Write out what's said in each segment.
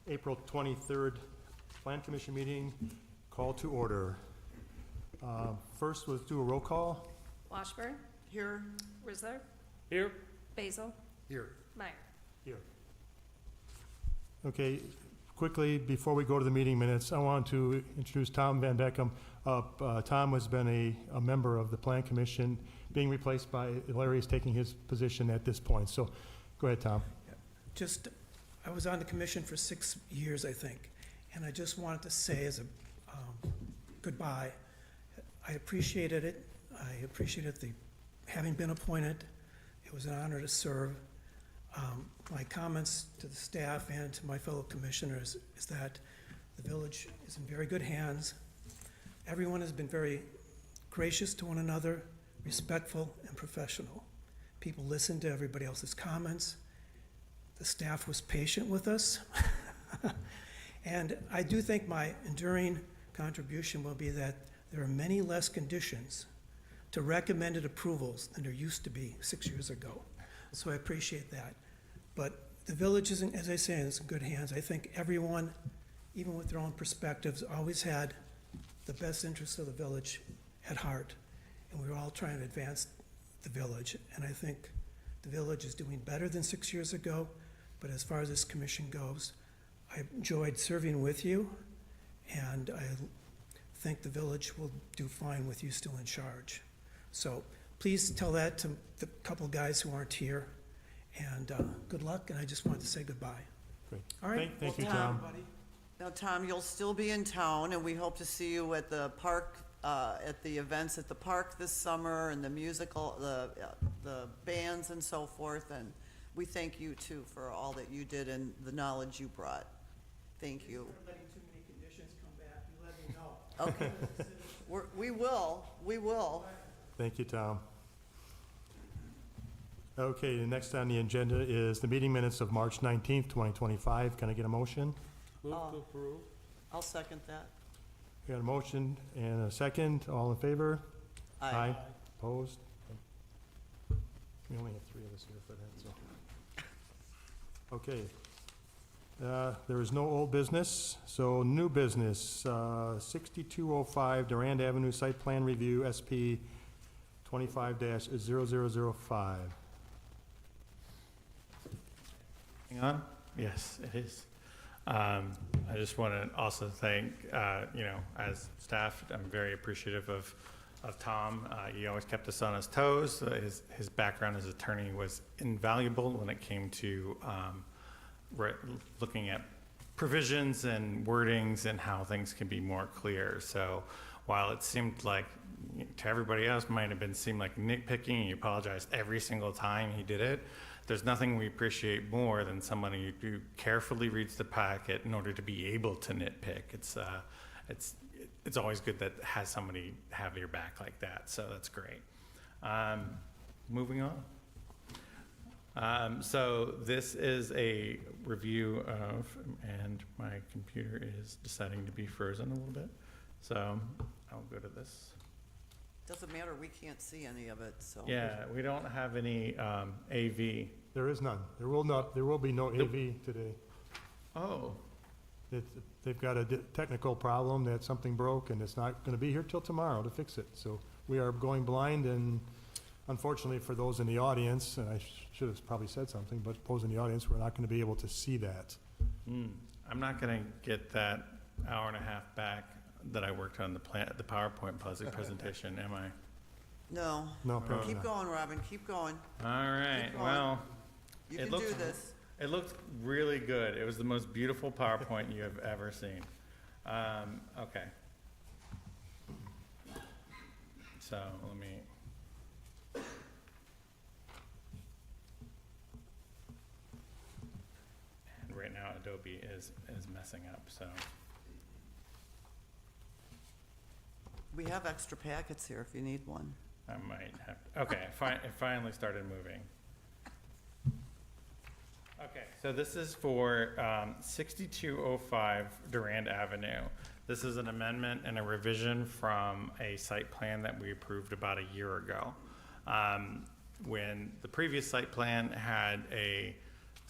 April 23rd Plan Commission meeting, call to order. First, let's do a roll call. Washburn. Here. Risler. Here. Basil. Here. Meyer. Here. Okay, quickly, before we go to the meeting minutes, I want to introduce Tom Van Beckham. Tom has been a member of the Plan Commission, being replaced by Larry is taking his position at this point. So, go ahead, Tom. I was on the commission for 6 years, I think, and I just wanted to say as a goodbye, I appreciated it. I appreciated having been appointed. It was an honor to serve. My comments to the staff and to my fellow commissioners is that the village is in very good hands. Everyone has been very gracious to one another, respectful and professional. People listened to everybody else's comments. The staff was patient with us. And I do think my enduring contribution will be that there are many less conditions to recommended approvals than there used to be 6 years ago. So I appreciate that. But the village is, as I say, in good hands. I think everyone, even with their own perspectives, always had the best interests of the village at heart. And we were all trying to advance the village. And I think the village is doing better than 6 years ago. But as far as this commission goes, I enjoyed serving with you, and I think the village will do fine with you still in charge. So please tell that to the couple guys who aren't here, and good luck, and I just wanted to say goodbye. Great. All right. Thank you, Well, Tom. Everybody. Now, Tom, you'll still be in town, and we hope to see you at the park, at the events at the park this summer, and the musical, the bands and so forth, and we thank you, too, for all that you did and the knowledge you brought. Thank you. If you're letting too many conditions come back, you let me know. Okay. We will. Thank you, Tom. Okay, the next on the agenda is the meeting minutes of March 19th, 2025. Can I get a motion? Move to approve. I'll second that. We got a motion and a second. All in favor? Aye. Opposed? We only have 3 of us here for that, so. Okay. There is no old business, so new business, 6205 Durand Avenue Site Plan Review, SP 25-0005. Hang on. Yes, it is. I just want to also thank, as staff, I'm very appreciative of Tom. He always kept us on his toes. His background as attorney was invaluable when it came to looking at provisions and wordings and how things can be more clear. So while it seemed like to everybody else might have seemed like nitpicking, and you apologized every single time he did it, there's nothing we appreciate more than somebody who carefully reads the packet in order to be able to nitpick. It's always good that has somebody have your back like that, so that's great. Moving on. So this is a review of, and my computer is deciding to be frozen a little bit, so I'll go to this. Doesn't matter, we can't see any of it, so. Yeah, we don't have any AV. There is none. There will be no AV today. Oh, They've got a technical problem that something broke, and it's not going to be here till tomorrow to fix it. So we are going blind, and unfortunately for those in the audience, and I should have probably said something, but those in the audience, we're not going to be able to see that. I'm not going to get that hour and a half back that I worked on the PowerPoint presentation, am I? No. No, apparently Keep not. going, Robin, keep going. All right, Keep going. well, You It can looks- do this. it looked really good. It was the most beautiful PowerPoint you have ever seen. Okay. So let me. And right now Adobe is messing up, so. We have extra packets here if you need one. I might have, okay, it finally started moving. Okay, so this is for 6205 Durand Avenue. This is an amendment and a revision from a site plan that we approved about a year ago. When the previous site plan had a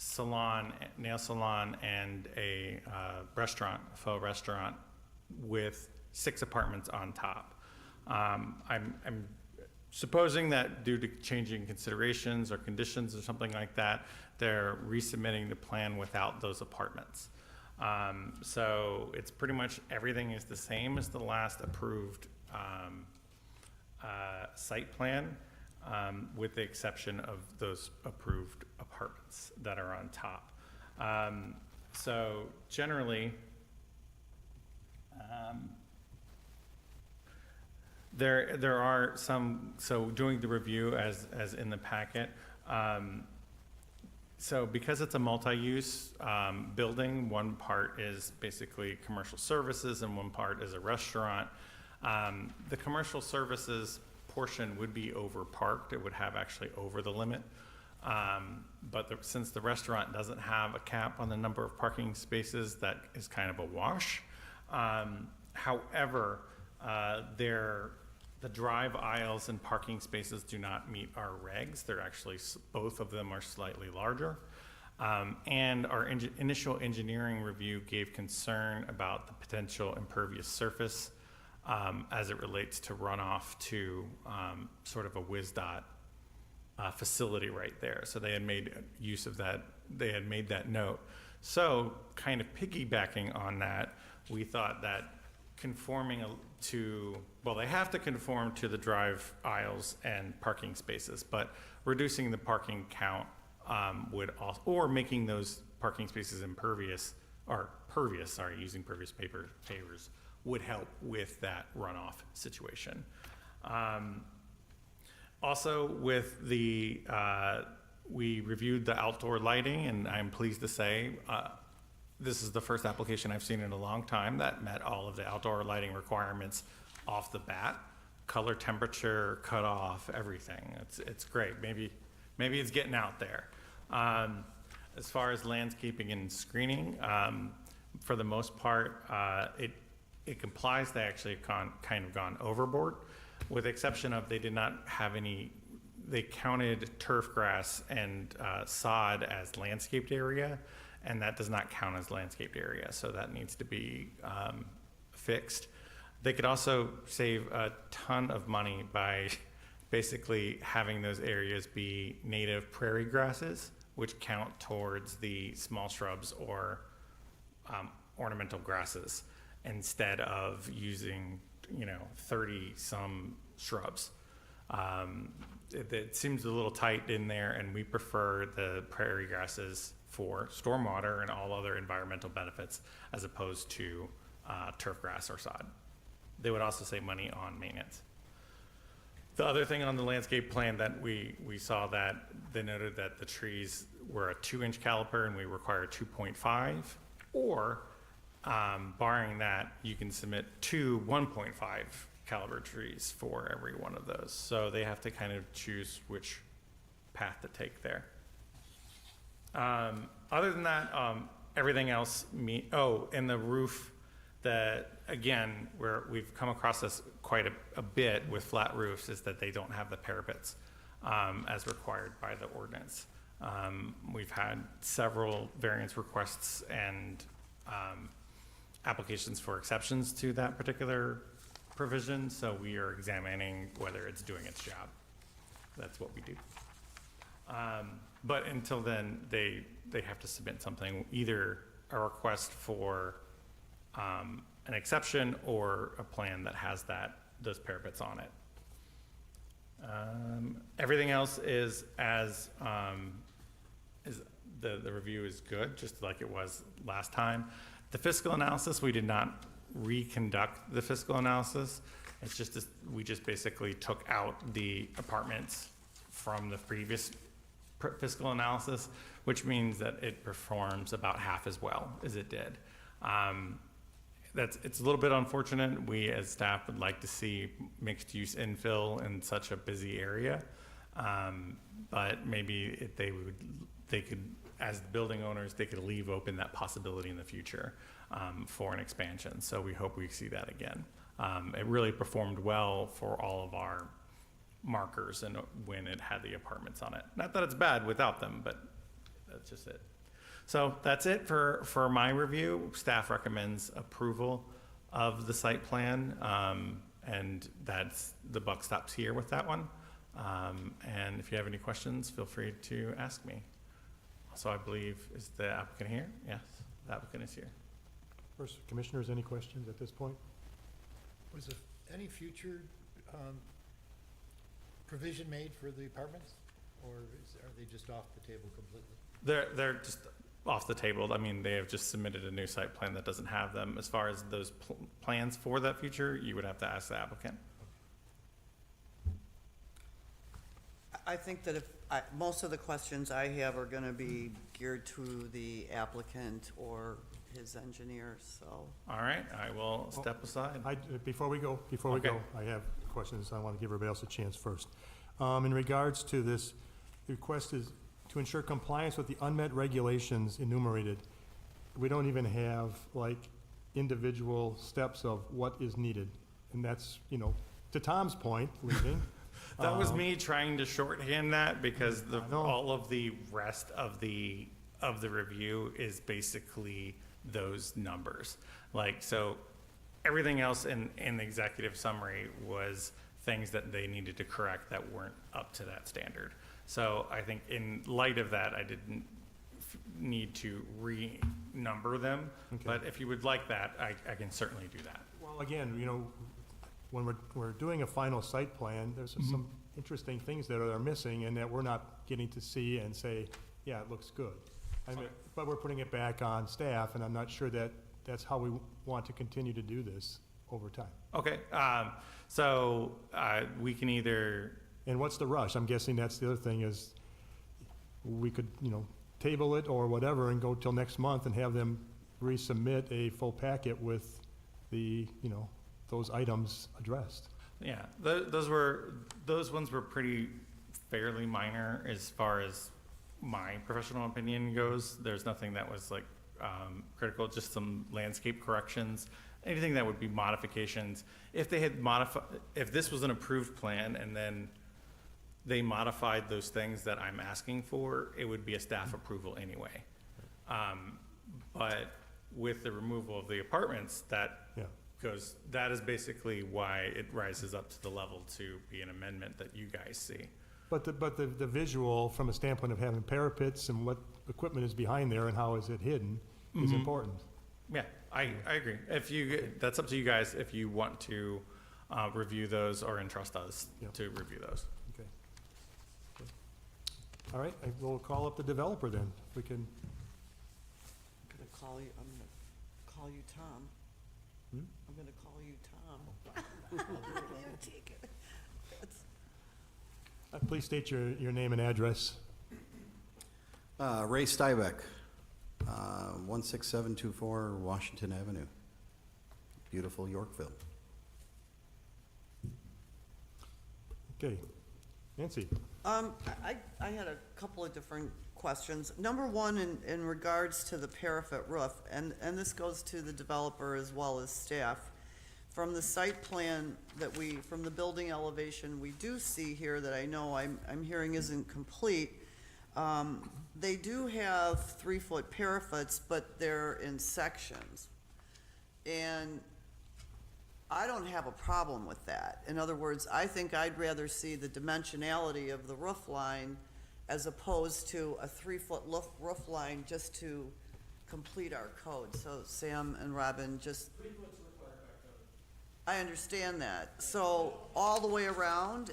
salon, nail salon, and a restaurant, a faux restaurant, with 6 apartments on top. I'm supposing that due to changing considerations or conditions or something like that, they're resubmitting the plan without those apartments. So it's pretty much everything is the same as the last approved site plan, with the exception of those approved apartments that are on top. So generally, there are some, so doing the review as in the packet, so because it's a multi-use building, one part is basically commercial services and one part is a restaurant. The commercial services portion would be over parked. It would have actually over the limit. But since the restaurant doesn't have a cap on the number of parking spaces, that is kind of a wash. However, the drive aisles and parking spaces do not meet our regs. They're actually, both of them are slightly larger. And our initial engineering review gave concern about the potential impervious surface as it relates to runoff to sort of a WSDOT facility right there. So they had made use of that. They had made that note. So kind of piggybacking on that, we thought that conforming to, well, they have to conform to the drive aisles and parking spaces, but reducing the parking count would also, or making those parking spaces impervious, or pervious, sorry, using pervious pavers would help with that runoff situation. Also with the, we reviewed the outdoor lighting, and I'm pleased to say, this is the first application I've seen in a long time that met all of the outdoor lighting requirements off the bat. Color, temperature, cutoff, everything. It's great. Maybe it's getting out there. As far as landscaping and screening, for the most part, it complies. They actually kind of gone overboard, with the exception of they did not have any. They counted turf grass and sod as landscaped area, and that does not count as landscaped area, so that needs to be fixed. They could also save a ton of money by basically having those areas be native prairie grasses, which count towards the small shrubs or ornamental grasses, instead of using 30 some shrubs. It seems a little tight in there, and we prefer the prairie grasses for stormwater and all other environmental benefits, as opposed to turf grass or sod. They would also save money on maintenance. The other thing on the landscape plan that we saw, that they noted that the trees were a 2-inch caliper and we require 2.5, or barring that, you can submit 2 1.5 caliber trees for every one of those. So they have to kind of choose which path to take there. Other than that, everything else, and the roof, that again, we've come across this quite a bit with flat roofs, is that they don't have the parapets as required by the ordinance. We've had several variance requests and applications for exceptions to that particular provision, so we are examining whether it's doing its job. That's what we do. But until then, they have to submit something, either a request for an exception or a plan that has those parapets on it. Everything else is as the review is good, just like it was last time. The fiscal analysis, we did not reconduct the fiscal analysis. It's just we just basically took out the apartments from the previous fiscal analysis, which means that it performs about half as well as it did. It's a little bit unfortunate. We as staff would like to see mixed use infill in such a busy area, but maybe they could, as the building owners, they could leave open that possibility in the future for an expansion. So we hope we see that again. It really performed well for all of our markers and when it had the apartments on it. Not that it's bad without them, but That's just it. So that's it for my review. Staff recommends approval of the site plan, and that's, the buck stops here with that one. And if you have any questions, feel free to ask me. So I believe, is the applicant here? Yes, the applicant is here. First, commissioners, any questions at this point? Was there any future provision made for the apartments? Or are they just off the table completely? They're just off the table. I mean, they have just submitted a new site plan that doesn't have them. As far as those plans for that future, you would have to ask the applicant. I think that most of the questions I have are gonna be geared to the applicant or his engineer, so. All right, I will step aside. Before we go, Okay. I have questions. I want to give everybody else a chance first. In regards to this, the request is to ensure compliance with the unmet regulations enumerated. We don't even have like individual steps of what is needed. And that's, to Tom's point, leaving. That was me trying to shorthand that because I know. all of the rest of the review is basically those numbers. Like, so everything else in the executive summary was things that they needed to correct that weren't up to that standard. So I think in light of that, I didn't need to renumber them. Okay. But if you would like that, I can certainly do that. Well, again, when we're doing a final site plan, there's some interesting things that are missing and that we're not getting to see and say, yeah, it looks good. I mean, but we're putting it back on staff, and I'm not sure that that's how we want to continue to do this over time. Okay, so we can either, And what's the rush? I'm guessing that's the other thing is we could, table it or whatever and go till next month and have them resubmit a full packet with the, those items addressed. yeah, those ones were pretty fairly minor as far as my professional opinion goes. There's nothing that was like critical, just some landscape corrections, anything that would be modifications. If they had if this was an approved plan and then they modified those things that I'm asking for, it would be a staff approval anyway. But with the removal of the apartments, that is basically why it rises up to the level to be an amendment that you guys see. But the visual, from a standpoint of having parapets and what equipment is behind there and how is it hidden, is important. Yeah, I agree. That's up to you guys if you want to review those or entrust us to review those. Okay. All right, we'll call up the developer then. If we can, I'm gonna call you Tom. Hmm? I'm gonna call you Tom. You take it. please state your name and address. Ray Stiebeck, 16724 Washington Avenue, beautiful Yorkville. Okay. Nancy? I had a couple of different questions. Number one, in regards to the parapet roof, and this goes to the developer as well as staff. From the site plan from the building elevation, we do see here that I know I'm hearing isn't complete. They do have 3-foot parapets, but they're in sections. And I don't have a problem with that. In other words, I think I'd rather see the dimensionality of the roof line as opposed to a 3-foot roof line just to complete our code. So Sam and Robin, just. 3 foot's required by code. I understand that. So all the way around,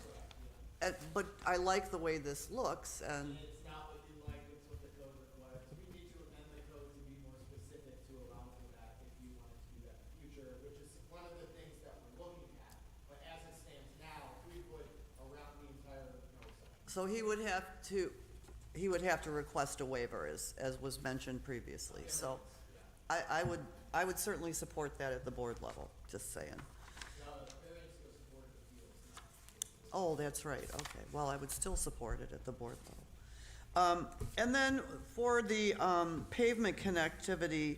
but I like the way this looks and. It's not what you like, it's what the code requires. We need to amend the code to be more specific to allow for that if you wanted to do that in the future, which is one of the things that we're looking at. But as it stands now, 3 foot around the entire node section. So he would have to request a waiver, as was mentioned previously. So I would certainly support that at the board level, just saying. Oh, that's right, okay. Well, I would still support it at the board level. And then for the pavement connectivity,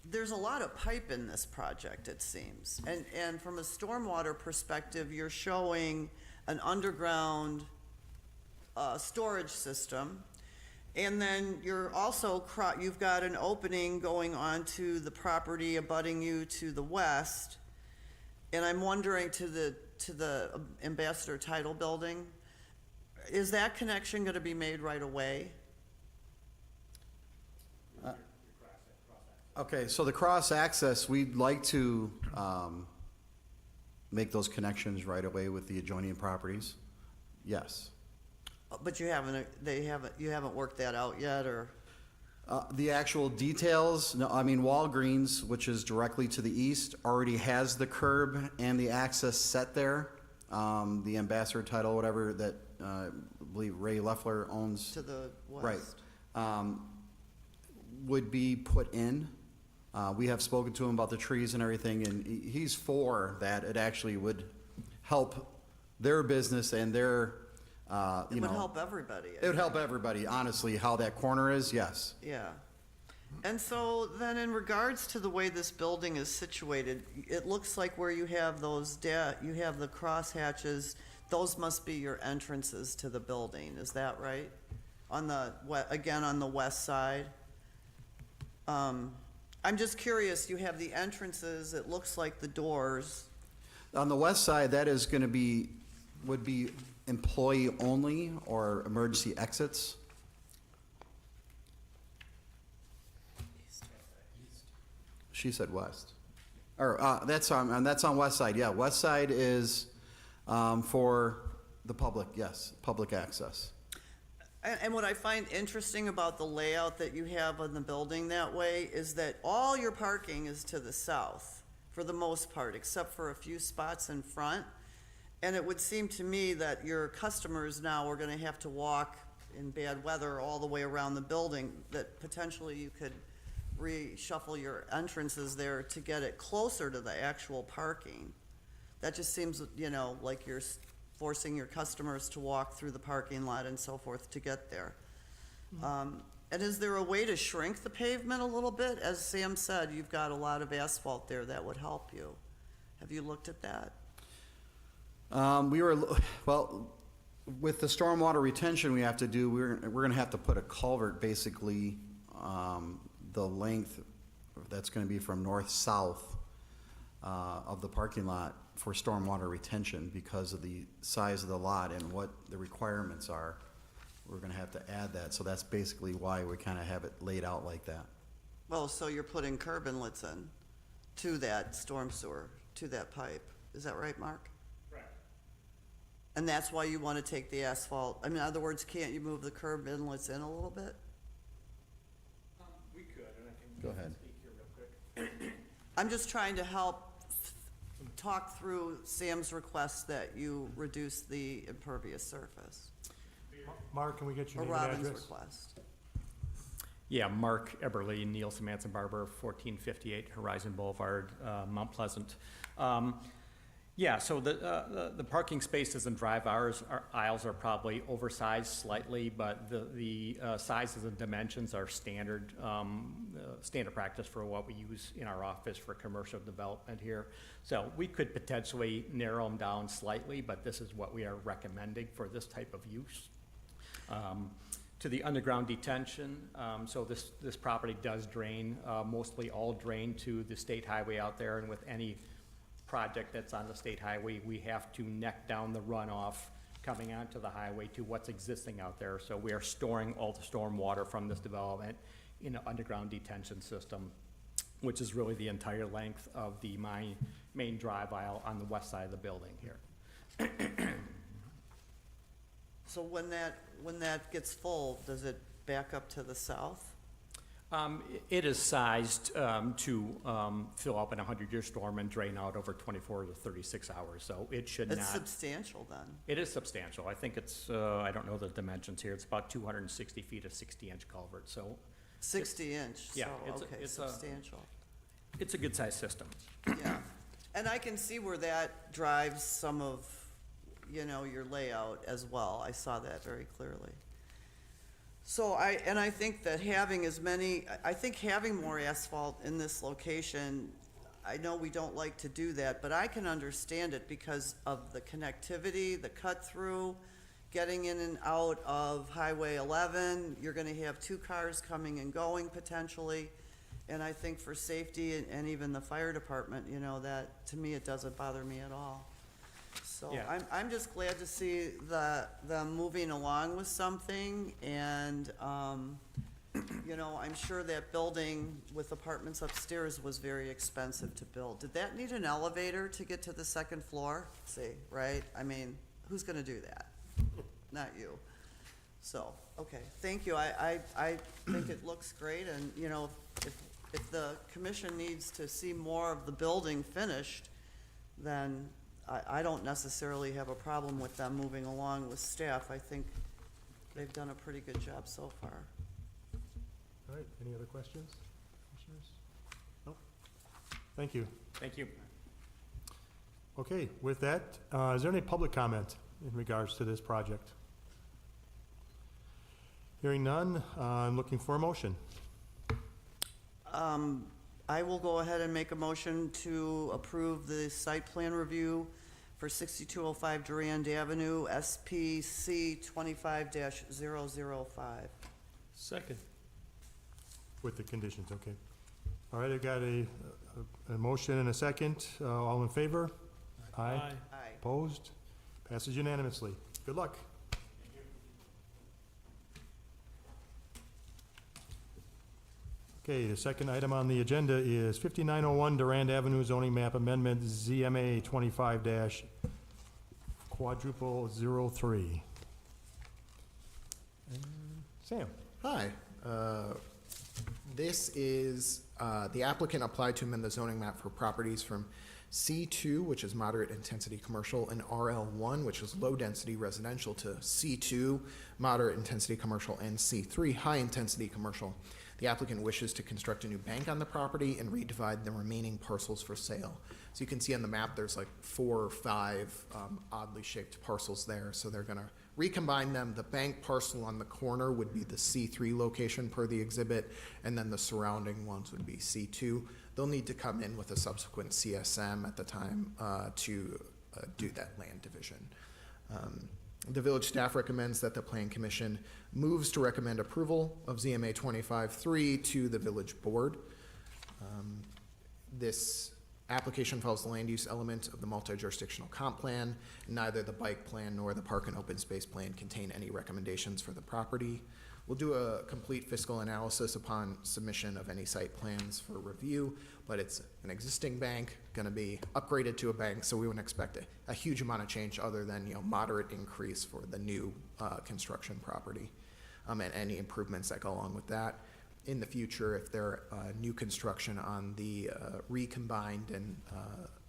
there's a lot of pipe in this project, it seems. And from a stormwater perspective, you're showing an underground storage system. And then you're also, you've got an opening going onto the property abutting you to the west. And I'm wondering to the Ambassador Title Building, is that connection gonna be made right away? Okay, so the cross-access, we'd like to make those connections right away with the adjoining properties. Yes. But you haven't worked that out yet, or? The actual details, no, I mean Walgreens, which is directly to the east, already has the curb and the access set there. The Ambassador Title, whatever that, I believe Ray Leffler owns. To the Right. west? Would be put in. We have spoken to him about the trees and everything, and he's for that. It actually would help their business and their, It you would know. help everybody. It would help everybody, honestly, how that corner is, yes. Yeah. And so then in regards to the way this building is situated, it looks like where you have those you have the crosshatches, those must be your entrances to the building, is that right? On the, again, on the west side? I'm just curious, you have the entrances, it looks like the doors. On the west side, that is gonna be, would be employee only or emergency exits. She said west. Or, that's on west side, yeah. West side is, for the public, yes, public access. And what I find interesting about the layout that you have on the building that way is that all your parking is to the south, for the most part, except for a few spots in front. And it would seem to me that your customers now are gonna have to walk in bad weather all the way around the building, that potentially you could reshuffle your entrances there to get it closer to the actual parking. That just seems, you know, like you're forcing your customers to walk through the parking lot and so forth to get there. And is there a way to shrink the pavement a little bit? As Sam said, you've got a lot of asphalt there that would help you. Have you looked at that? Well, with the stormwater retention we have to do, we're gonna have to put a culvert, basically, the length, that's gonna be from north-south, of the parking lot for stormwater retention because of the size of the lot and what the requirements are. We're gonna have to add that, so that's basically why we kinda have it laid out like that. Well, so you're putting curb inlets in to that storm sewer, to that pipe. Is that right, Mark? Correct. And that's why you want to take the asphalt, I mean, in other words, can't you move the curb inlets in a little bit? We could, and I can. Go ahead. Speak here real quick. I'm just trying to help talk through Sam's request that you reduce the impervious surface, Mark, can we get your or name and Robin's address? request. Yeah, Mark Eberly, Neil Samanson Barber, 1458 Horizon Boulevard, Mount Pleasant. Yeah, so the parking spaces and drive aisles are probably oversized slightly, but the sizes and dimensions are standard practice for what we use in our office for commercial development here. So we could potentially narrow them down slightly, but this is what we are recommending for this type of use. To the underground detention, so this property does drain, mostly all drain to the state highway out there, and with any project that's on the state highway, we have to neck down the runoff coming onto the highway to what's existing out there. So we are storing all the storm water from this development in an underground detention system, which is really the entire length of the main drive aisle on the west side of the building here. So when that gets full, does it back up to the south? It is sized to fill up in a 100-year storm and drain out over 24 to 36 hours, so it should not. It's substantial then. It is substantial. I think it's, I don't know the dimensions here, it's about 260 feet of 60-inch culvert, so 60 inch, Yeah, so, okay, it's a- substantial. it's a good-sized system. Yeah, and I can see where that drives some of, you know, your layout as well. I saw that very clearly. So I think that I think having more asphalt in this location, I know we don't like to do that, but I can understand it because of the connectivity, the cut through. getting in and out of Highway 11. You're gonna have 2 cars coming and going potentially. And I think for safety and even the fire department, you know, that, to me, it doesn't bother me at all. So Yeah. I'm just glad to see them moving along with something, and, you know, I'm sure that building with apartments upstairs was very expensive to build. Did that need an elevator to get to the 2nd floor? See, right? I mean, who's gonna do that? Not you. So, okay, thank you. I think it looks great, and, you know, if the commission needs to see more of the building finished, then I don't necessarily have a problem with them moving along with staff. I think they've done a pretty good job so far. All right, any other questions, commissioners? Nope. Thank you. Thank you. Okay, with that, is there any public comment in regards to this project? Hearing none, I'm looking for a motion. I will go ahead and make a motion to approve the site plan review for 6205 Durand Avenue, SPC 25-005. Second. With the conditions, okay. All right, I got a motion and a second. All in favor? Aye. Aye. Opposed? Passes unanimously. Good luck. Okay, the second item on the agenda is 5901 Durand Avenue zoning map amendment, ZMA 25-03. Sam? Hi. This is, the applicant applied to amend the zoning map for properties from C2, which is moderate intensity commercial, and RL1, which is low density residential, to C2, moderate intensity commercial, and C3, high intensity commercial. The applicant wishes to construct a new bank on the property and redivide the remaining parcels for sale. So you can see on the map, there's like 4 or 5 oddly shaped parcels there. So they're gonna recombine them. The bank parcel on the corner would be the C3 location per the exhibit, and then the surrounding ones would be C2. They'll need to come in with a subsequent CSM at the time to do that land division. The village staff recommends that the Plan Commission moves to recommend approval of ZMA 25-3 to the village board. This application follows the land use element of the multi-jurisdictional comp plan. Neither the bike plan nor the park and open space plan contain any recommendations for the property. We'll do a complete fiscal analysis upon submission of any site plans for review, but it's an existing bank, gonna be upgraded to a bank, so we wouldn't expect a huge amount of change other than, you know, moderate increase for the new construction property, and any improvements that go along with that. In the future, if there are new construction on the recombined and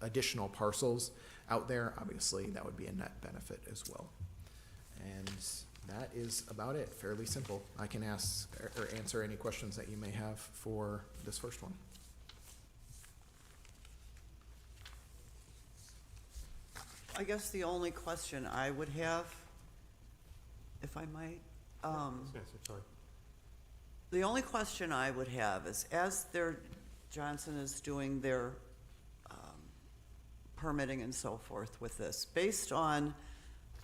additional parcels out there, obviously that would be a net benefit as well. And that is about it, fairly simple. I can ask or answer any questions that you may have for this first one. I guess the only question I would have, if I might, Yes, sorry. the only question I would have is, as Johnson is doing their permitting and so forth with this, based on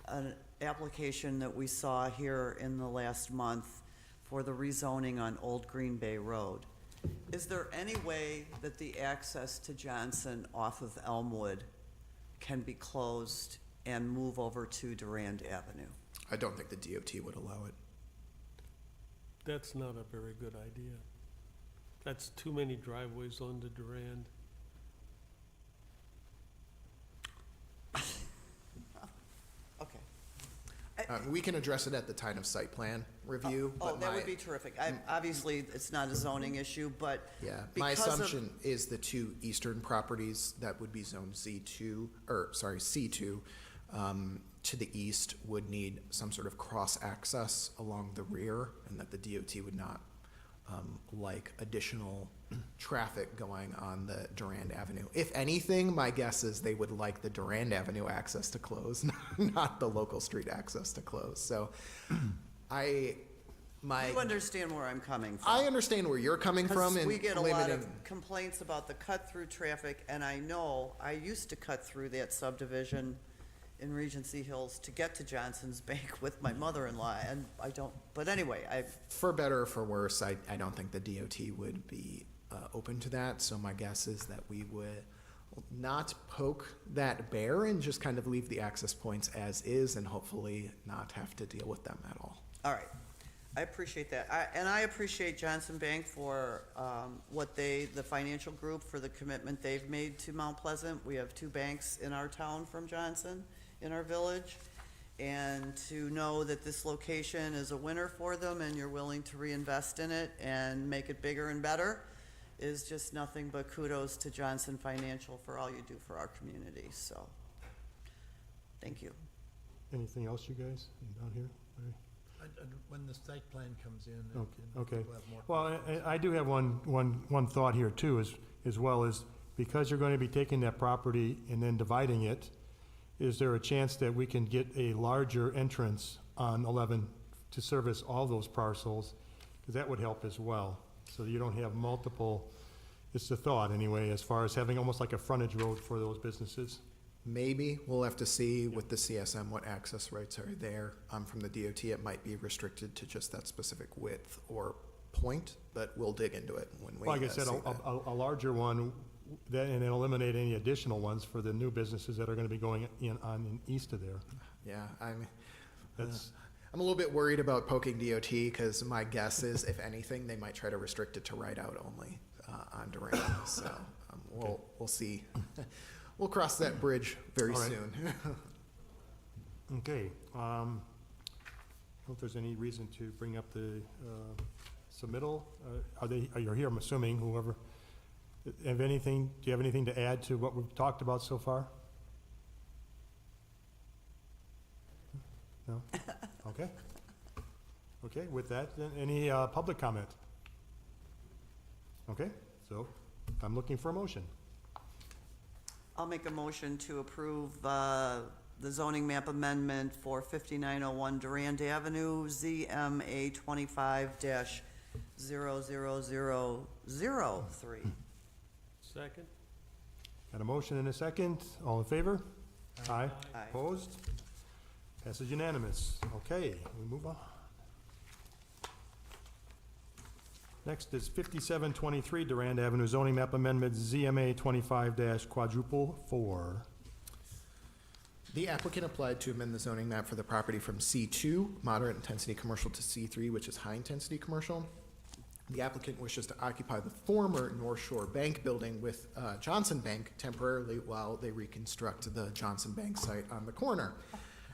an application that we saw here in the last month for the rezoning on Old Green Bay Road, is there any way that the access to Johnson off of Elmwood can be closed and move over to Durand Avenue? I don't think the DOT would allow it. That's not a very good idea. That's too many driveways onto Durand. Okay. We can address it at the time of site plan review. Oh, but that my- would be terrific. Obviously, it's not a zoning issue, but Yeah, my because of- assumption is the 2 eastern properties that would be zone C2, C2, to the east would need some sort of cross-access along the rear, and that the DOT would not like additional traffic going on the Durand Avenue. If anything, my guess is they would like the Durand Avenue access to close, not the local street access to close. So you understand where I'm coming from. I understand where you're coming from Because in we get a lot of limiting. complaints about the cut-through traffic, and I know, I used to cut through that subdivision in Regency Hills to get to Johnson's Bank with my mother-in-law, and I don't, but anyway, For better or for worse, I don't think the DOT would be open to that, so my guess is that we would not poke that bear and just kind of leave the access points as is and hopefully not have to deal with them at all. all right. I appreciate that. And I appreciate Johnson Bank for the financial group, for the commitment they've made to Mount Pleasant. We have 2 banks in our town from Johnson, in our village. And to know that this location is a winner for them and you're willing to reinvest in it and make it bigger and better is just nothing but kudos to Johnson Financial for all you do for our community. So, thank you. Anything else, you guys, down here? Larry? And when the site plan comes in, Okay. we'll have more. Well, I do have one thought here too, as well as, because you're going to be taking that property and then dividing it, is there a chance that we can get a larger entrance on 11 to service all those parcels? Because that would help as well, so that you don't have multiple, it's the thought anyway, as far as having almost like a frontage road for those businesses. Maybe, we'll have to see with the CSM what access rights are there. From the DOT, it might be restricted to just that specific width or point, but we'll dig into it when we Like I said, see that. a larger one, and then eliminate any additional ones for the new businesses that are going to be going in east of there. Yeah, That's, I'm a little bit worried about poking DOT because my guess is, if anything, they might try to restrict it to ride-out only on Durand. So we'll see. We'll cross that bridge very All right. soon. okay. I don't know if there's any reason to bring up the submittal. Are you here, I'm assuming, whoever. Do you have anything to add to what we've talked about so far? No? Okay. Okay, with that, then, any public comment? Okay, so I'm looking for a motion. I'll make a motion to approve the zoning map amendment for 5901 Durand Avenue, ZMA 25-00003. Second? Got a motion and a second. All in favor? Aye. Aye. Opposed? Passes unanimous. Okay, we move on. Next is 5723 Durand Avenue zoning map amendment, ZMA 25-4. The applicant applied to amend the zoning map for the property from C2, moderate intensity commercial, to C3, which is high intensity commercial. The applicant wishes to occupy the former North Shore Bank building with Johnson Bank temporarily while they reconstruct the Johnson Bank site on the corner.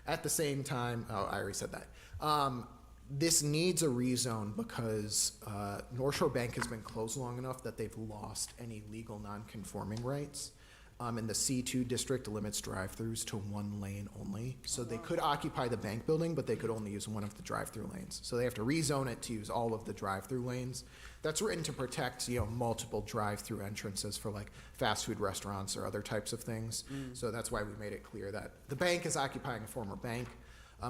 At the same time, oh, I already said that. This needs a rezone because North Shore Bank has been closed long enough that they've lost any legal non-conforming rights. And the C2 district limits drive-throughs to 1 lane only. So they could occupy the bank building, but they could only use one of the drive-through lanes. So they have to rezone it to use all of the drive-through lanes. That's written to protect, multiple drive-through entrances for like fast food restaurants or other types of things. So that's why we made it clear that the bank is occupying a former bank.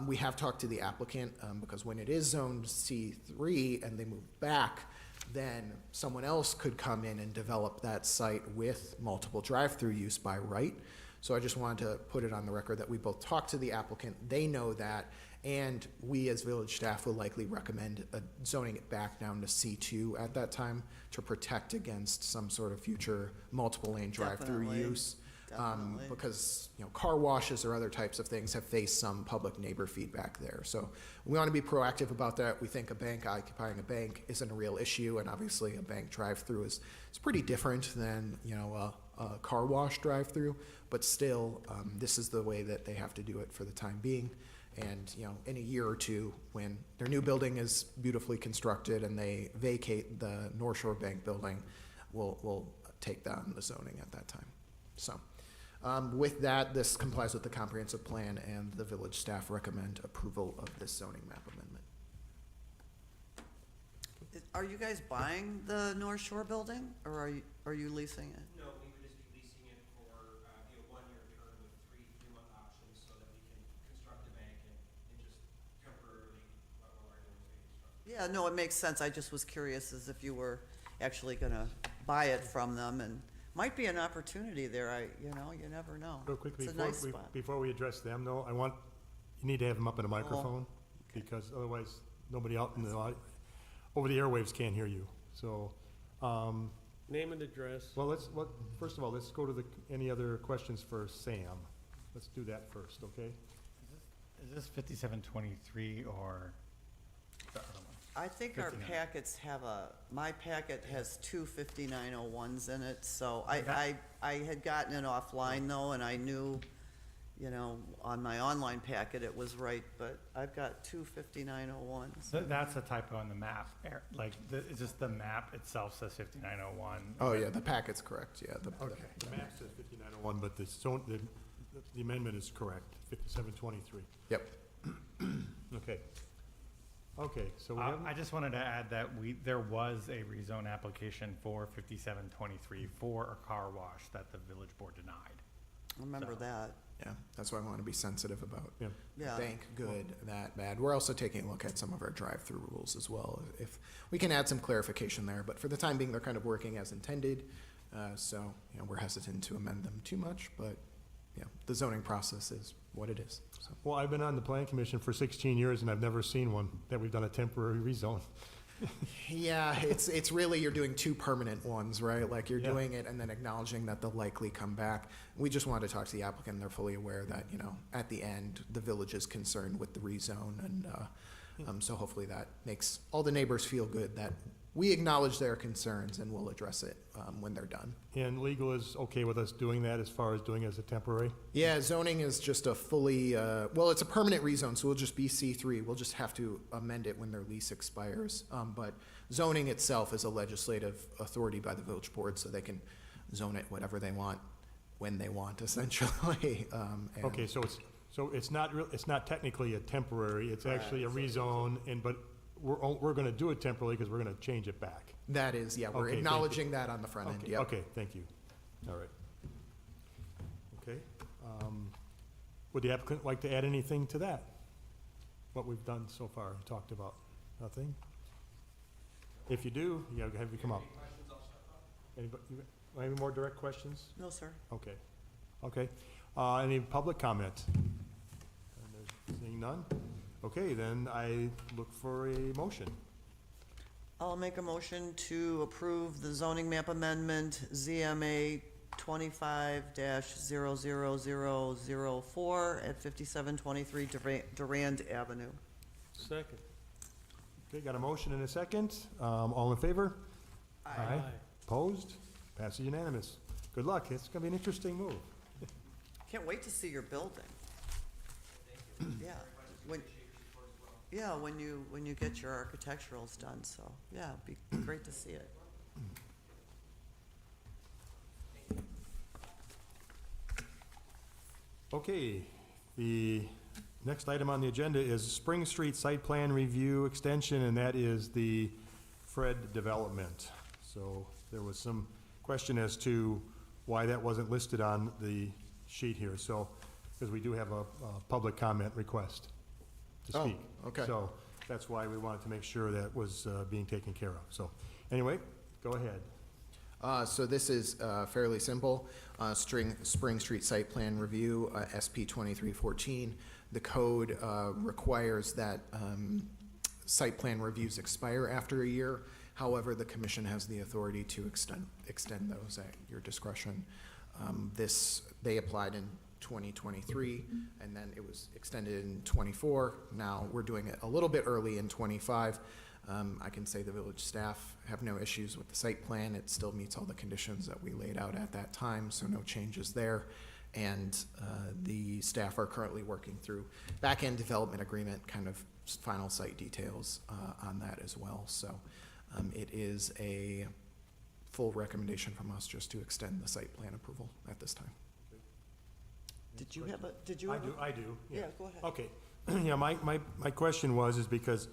We have talked to the applicant because when it is zoned C3 and they move back, then someone else could come in and develop that site with multiple drive-through use by right. So I just wanted to put it on the record that we both talked to the applicant, they know that, and we as village staff will likely recommend zoning it back down to C2 at that time to protect against some sort of future multiple lane drive-through Definitely. use. Definitely. Because car washes or other types of things have faced some public neighbor feedback there. So we want to be proactive about that. We think a bank occupying a bank isn't a real issue, and obviously a bank drive-through is pretty different than a car wash drive-through. But still, this is the way that they have to do it for the time being. And in a year or two, when their new building is beautifully constructed and they vacate the North Shore Bank building, we'll take down the zoning at that time. So. With that, this complies with the comprehensive plan, and the village staff recommend approval of this zoning map amendment. Are you guys buying the North Shore building, or are you leasing it? No, we would just be leasing it for, 1-year term with 3-month options so that we can construct a bank and just temporarily while our doors being constructed. Yeah, no, it makes sense. I just was curious as if you were actually gonna buy it from them, and might be an opportunity there, you never know. Real quickly, It's a nice spot. before we address them though, you need to have them up in a microphone, because otherwise, nobody out in over the airwaves can't hear you. So, Name and address. well, first of all, let's go to any other questions for Sam. Let's do that first, okay? Is this 5723 or the other one? I think our 59. packets my packet has two 5901s in it, so I had gotten it offline though, and I knew, on my online packet it was right, but I've got two 5901s. That's a typo in the map. It's just the map itself says 5901. Oh, yeah, the packet's correct, yeah. The map says 5901, but the amendment is correct, 5723. Yep. Okay. Okay, so we have, I just wanted to add that there was a rezone application for 5723 for a car wash that the village board denied. Remember So- that, Yeah, that's why I want to be sensitive about yeah, yeah. bank good, that bad. We're also taking a look at some of our drive-through rules as well. If we can add some clarification there, but for the time being, they're kind of working as intended. So, we're hesitant to amend them too much, but, the zoning process is what it is, so. well, I've been on the plan commission for 16 years, and I've never seen one that we've done a temporary rezone. Yeah, it's really, you're doing two permanent ones, right? Like you're Yeah. doing it and then acknowledging that they'll likely come back. We just wanted to talk to the applicant. They're fully aware that, at the end, the village is concerned with the rezone. And so hopefully that makes all the neighbors feel good that we acknowledge their concerns and we'll address it when they're done. And legal is okay with us doing that as far as doing it as a temporary? Yeah, zoning is just a fully, it's a permanent rezone, so we'll just be C3. We'll just have to amend it when their lease expires. But zoning itself is a legislative authority by the village board, so they can zone it whatever they want, when they want, essentially. And- Okay, so it's not technically a temporary, it's actually a rezone, but we're gonna do it temporarily because we're gonna change it back. That is, yeah, we're Okay, thank you. acknowledging that on the front end, Okay, yep. okay, thank you. All right. Okay. Would the applicant like to add anything to that? What we've done so far, talked about? Nothing? If you do, have you come up. Anybody, any more direct questions? No, sir. Okay. Okay. Any public comment? And there's seeing none? Okay, then I look for a motion. I'll make a motion to approve the zoning map amendment ZMA 25-00004 at 5723 Durand Avenue. Second. Okay, got a motion and a second. All in favor? Aye. Opposed? Passes unanimous. Good luck. It's gonna be an interesting move. Can't wait to see your building. Yeah. When you get your architecturals done, so, yeah, it'd be great to see it. Okay, the next item on the agenda is Spring Street Site Plan Review Extension, and that is the Fred development. So there was some question as to why that wasn't listed on the sheet here, so, because we do have a public comment request to Oh, speak. okay. So that's why we wanted to make sure that was being taken care of. So, anyway, go ahead. So this is fairly simple. Spring Street Site Plan Review, SP 2314. The code requires that site plan reviews expire after a year. However, the commission has the authority to extend those at your discretion. They applied in 2023, and then it was extended in '24. Now, we're doing it a little bit early in '25. I can say the village staff have no issues with the site plan. It still meets all the conditions that we laid out at that time, so no changes there. And the staff are currently working through back-end development agreement, kind of final site details on that as well. So it is a full recommendation from us just to extend the site plan approval at this time. Did you have a, I do. Yeah, go ahead. Okay. Yeah, my question is because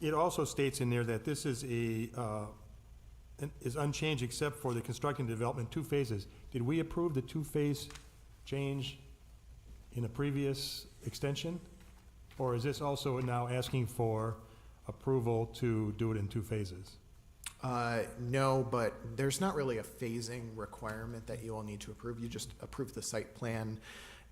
it also states in there that this is is unchanged except for the construction and development 2 phases. Did we approve the 2-phase change in a previous extension? Or is this also now asking for approval to do it in 2 phases? No, but there's not really a phasing requirement that you all need to approve. You just approve the site plan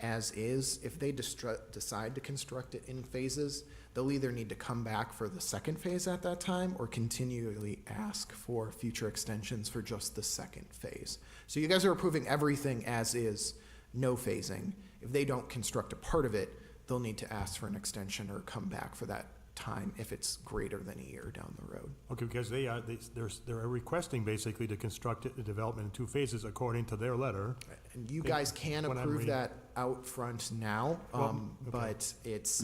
as is. If they decide to construct it in phases, they'll either need to come back for the second phase at that time or continually ask for future extensions for just the second phase. So you guys are approving everything as is, no phasing. If they don't construct a part of it, they'll need to ask for an extension or come back for that time if it's greater than a year down the road. Okay, because they're requesting basically to construct it, the development in 2 phases according to their letter. And you guys can When I'm approve reading- that out front now, Well, okay. but it's,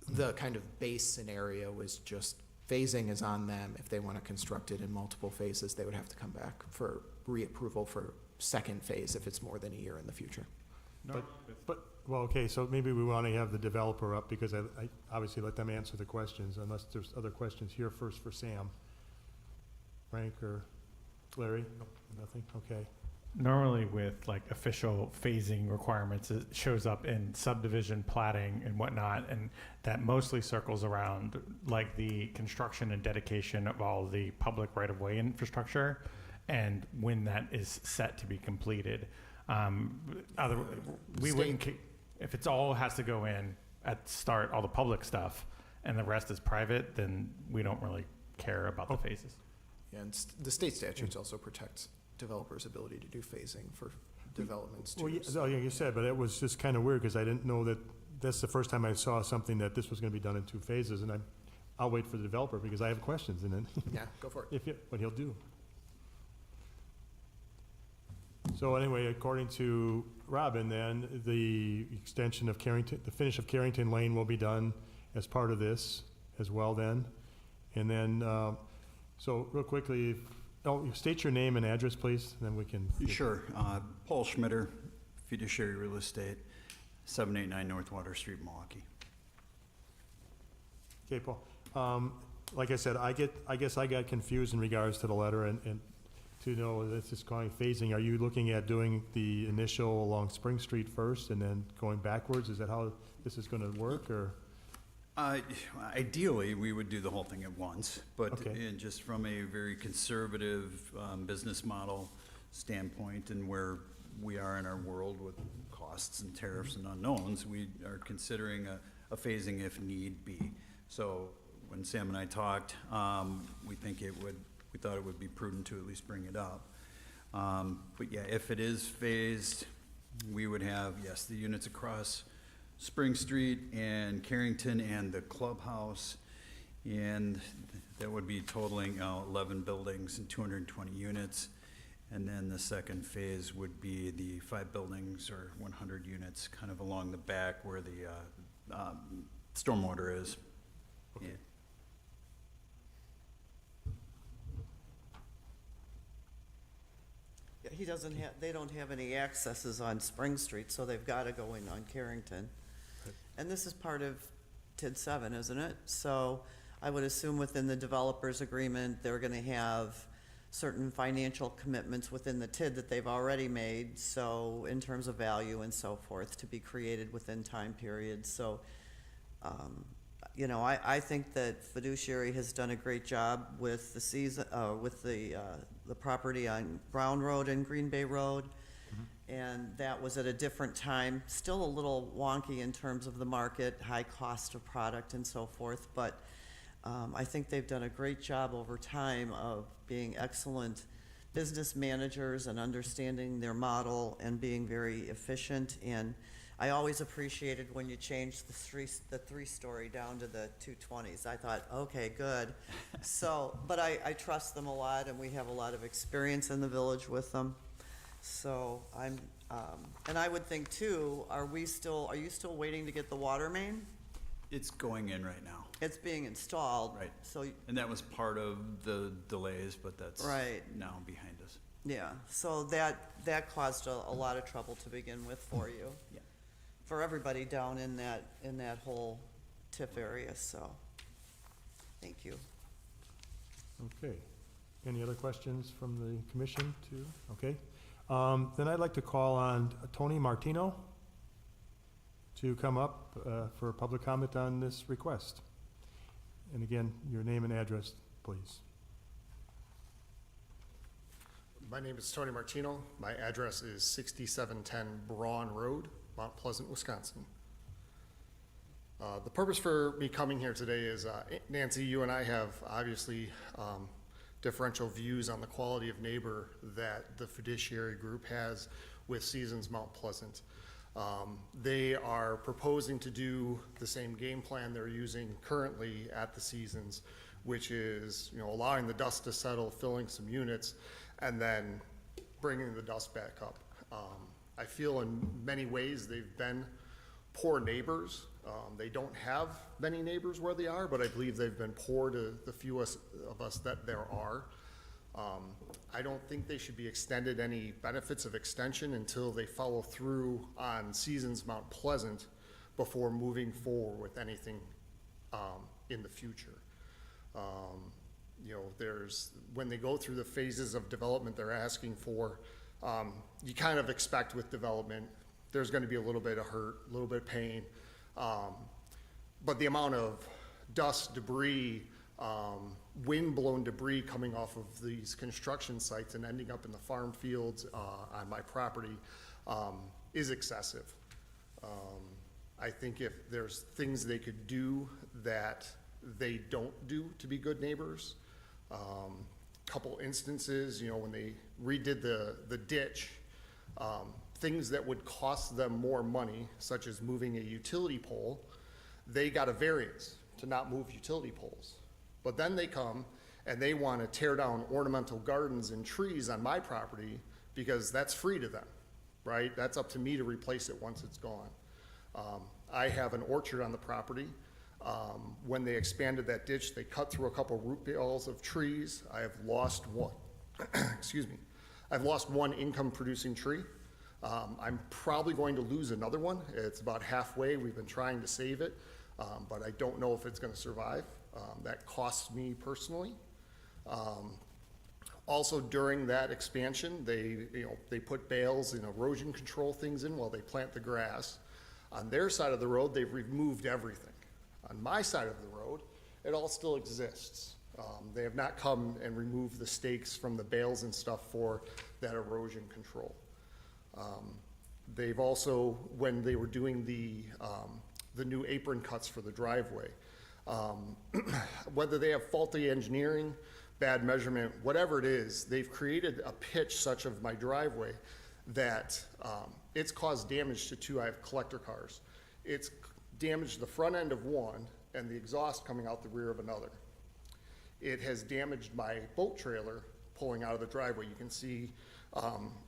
the kind of base scenario is just phasing is on them. If they want to construct it in multiple phases, they would have to come back for reapproval for second phase if it's more than a year in the future. Well, okay, so maybe we want to have the developer up because I obviously let them answer the questions unless there's other questions here first for Sam. Frank or Larry? Nothing? Okay. Normally with like official phasing requirements, it shows up in subdivision platting and whatnot, and that mostly circles around like the construction and dedication of all the public right-of-way infrastructure and when that is set to be completed. We wouldn't, if it's all has to go in at start, all the public stuff, and the rest is private, then we don't really care about the phases. Yeah, and the state statutes also protects developers' ability to do phasing for developments Well, too. yeah, you said, but it was just kind of weird because I didn't know that, that's the first time I saw something that this was going to be done in 2 phases, and I'll wait for the developer because I have questions, and then Yeah, go for it. what he'll do. So anyway, according to Robin, then, the extension of Carrington, the finish of Carrington Lane will be done as part of this as well then. And then, so real quickly, state your name and address, please, and then we can. Sure. Paul Schmitter, Fiduciary Real Estate, 789 North Water Street, Milwaukee. Okay, Paul. Like I said, I guess I got confused in regards to the letter and to know this is calling phasing. Are you looking at doing the initial along Spring Street first and then going backwards? Is that how this is gonna work, or? Ideally, we would do the whole thing at once, but Okay. just from a very conservative business model standpoint and where we are in our world with costs and tariffs and unknowns, we are considering a phasing if need be. So when Sam and I talked, we thought it would be prudent to at least bring it up. But yeah, if it is phased, we would have, yes, the units across Spring Street and Carrington and the clubhouse, and that would be totaling 11 buildings and 220 units. And then the second phase would be the 5 buildings or 100 units kind of along the back where the stormwater is. Okay. Yeah. Yeah, he doesn't have, they don't have any accesses on Spring Street, so they've gotta go in on Carrington. And this is part of TID 7, isn't it? So I would assume within the developer's agreement, they're gonna have certain financial commitments within the TID that they've already made, so in terms of value and so forth, to be created within time periods. So, you know, I think that Fiduciary has done a great job with the the property on Brown Road and Green Bay Road. And that was at a different time, still a little wonky in terms of the market, high cost of product and so forth, but I think they've done a great job over time of being excellent business managers and understanding their model and being very efficient. And I always appreciated when you changed the 3-story down to the 220s. I thought, okay, good. So, but I trust them a lot, and we have a lot of experience in the village with them. So I'm, and I would think too, are you still waiting to get the water main? It's going in right now. It's being installed. Right. So, And that was part of the delays, but that's Right. now behind us. yeah, so that caused a lot of trouble to begin with for you. Yeah. For everybody down in that whole TIF area, so, thank you. Okay. Any other questions from the commission too? Okay. Then I'd like to call on Tony Martino to come up for public comment on this request. And again, your name and address, please. My name is Tony Martino. My address is 6710 Braun Road, Mount Pleasant, Wisconsin. The purpose for me coming here today is, Nancy, you and I have obviously differential views on the quality of neighbor that the fiduciary group has with Seasons Mount Pleasant. They are proposing to do the same game plan they're using currently at the Seasons, which is, allowing the dust to settle, filling some units, and then bringing the dust back up. I feel in many ways they've been poor neighbors. They don't have many neighbors where they are, but I believe they've been poor to the few of us that there are. I don't think they should be extended any benefits of extension until they follow through on Seasons Mount Pleasant before moving forward with anything in the future. When they go through the phases of development they're asking for, you kind of expect with development, there's gonna be a little bit of hurt, a little bit of pain. But the amount of dust, debris, wind-blown debris coming off of these construction sites and ending up in the farm fields on my property is excessive. I think if there's things they could do that they don't do to be good neighbors, couple instances, when they redid the ditch, things that would cost them more money, such as moving a utility pole, they got a variance to not move utility poles. But then they come and they want to tear down ornamental gardens and trees on my property because that's free to them, right? That's up to me to replace it once it's gone. I have an orchard on the property. When they expanded that ditch, they cut through a couple root balls of trees. I have lost one, excuse me. I've lost one income producing tree. I'm probably going to lose another one. It's about halfway. We've been trying to save it, but I don't know if it's gonna survive. That costs me personally. Also during that expansion, they put bales and erosion control things in while they plant the grass. On their side of the road, they've removed everything. On my side of the road, it all still exists. They have not come and removed the stakes from the bales and stuff for that erosion control. They've also, when they were doing the new apron cuts for the driveway, whether they have faulty engineering, bad measurement, whatever it is, they've created a pitch such of my driveway that it's caused damage to two. I have collector cars. It's damaged the front end of one and the exhaust coming out the rear of another. It has damaged my boat trailer pulling out of the driveway. You can see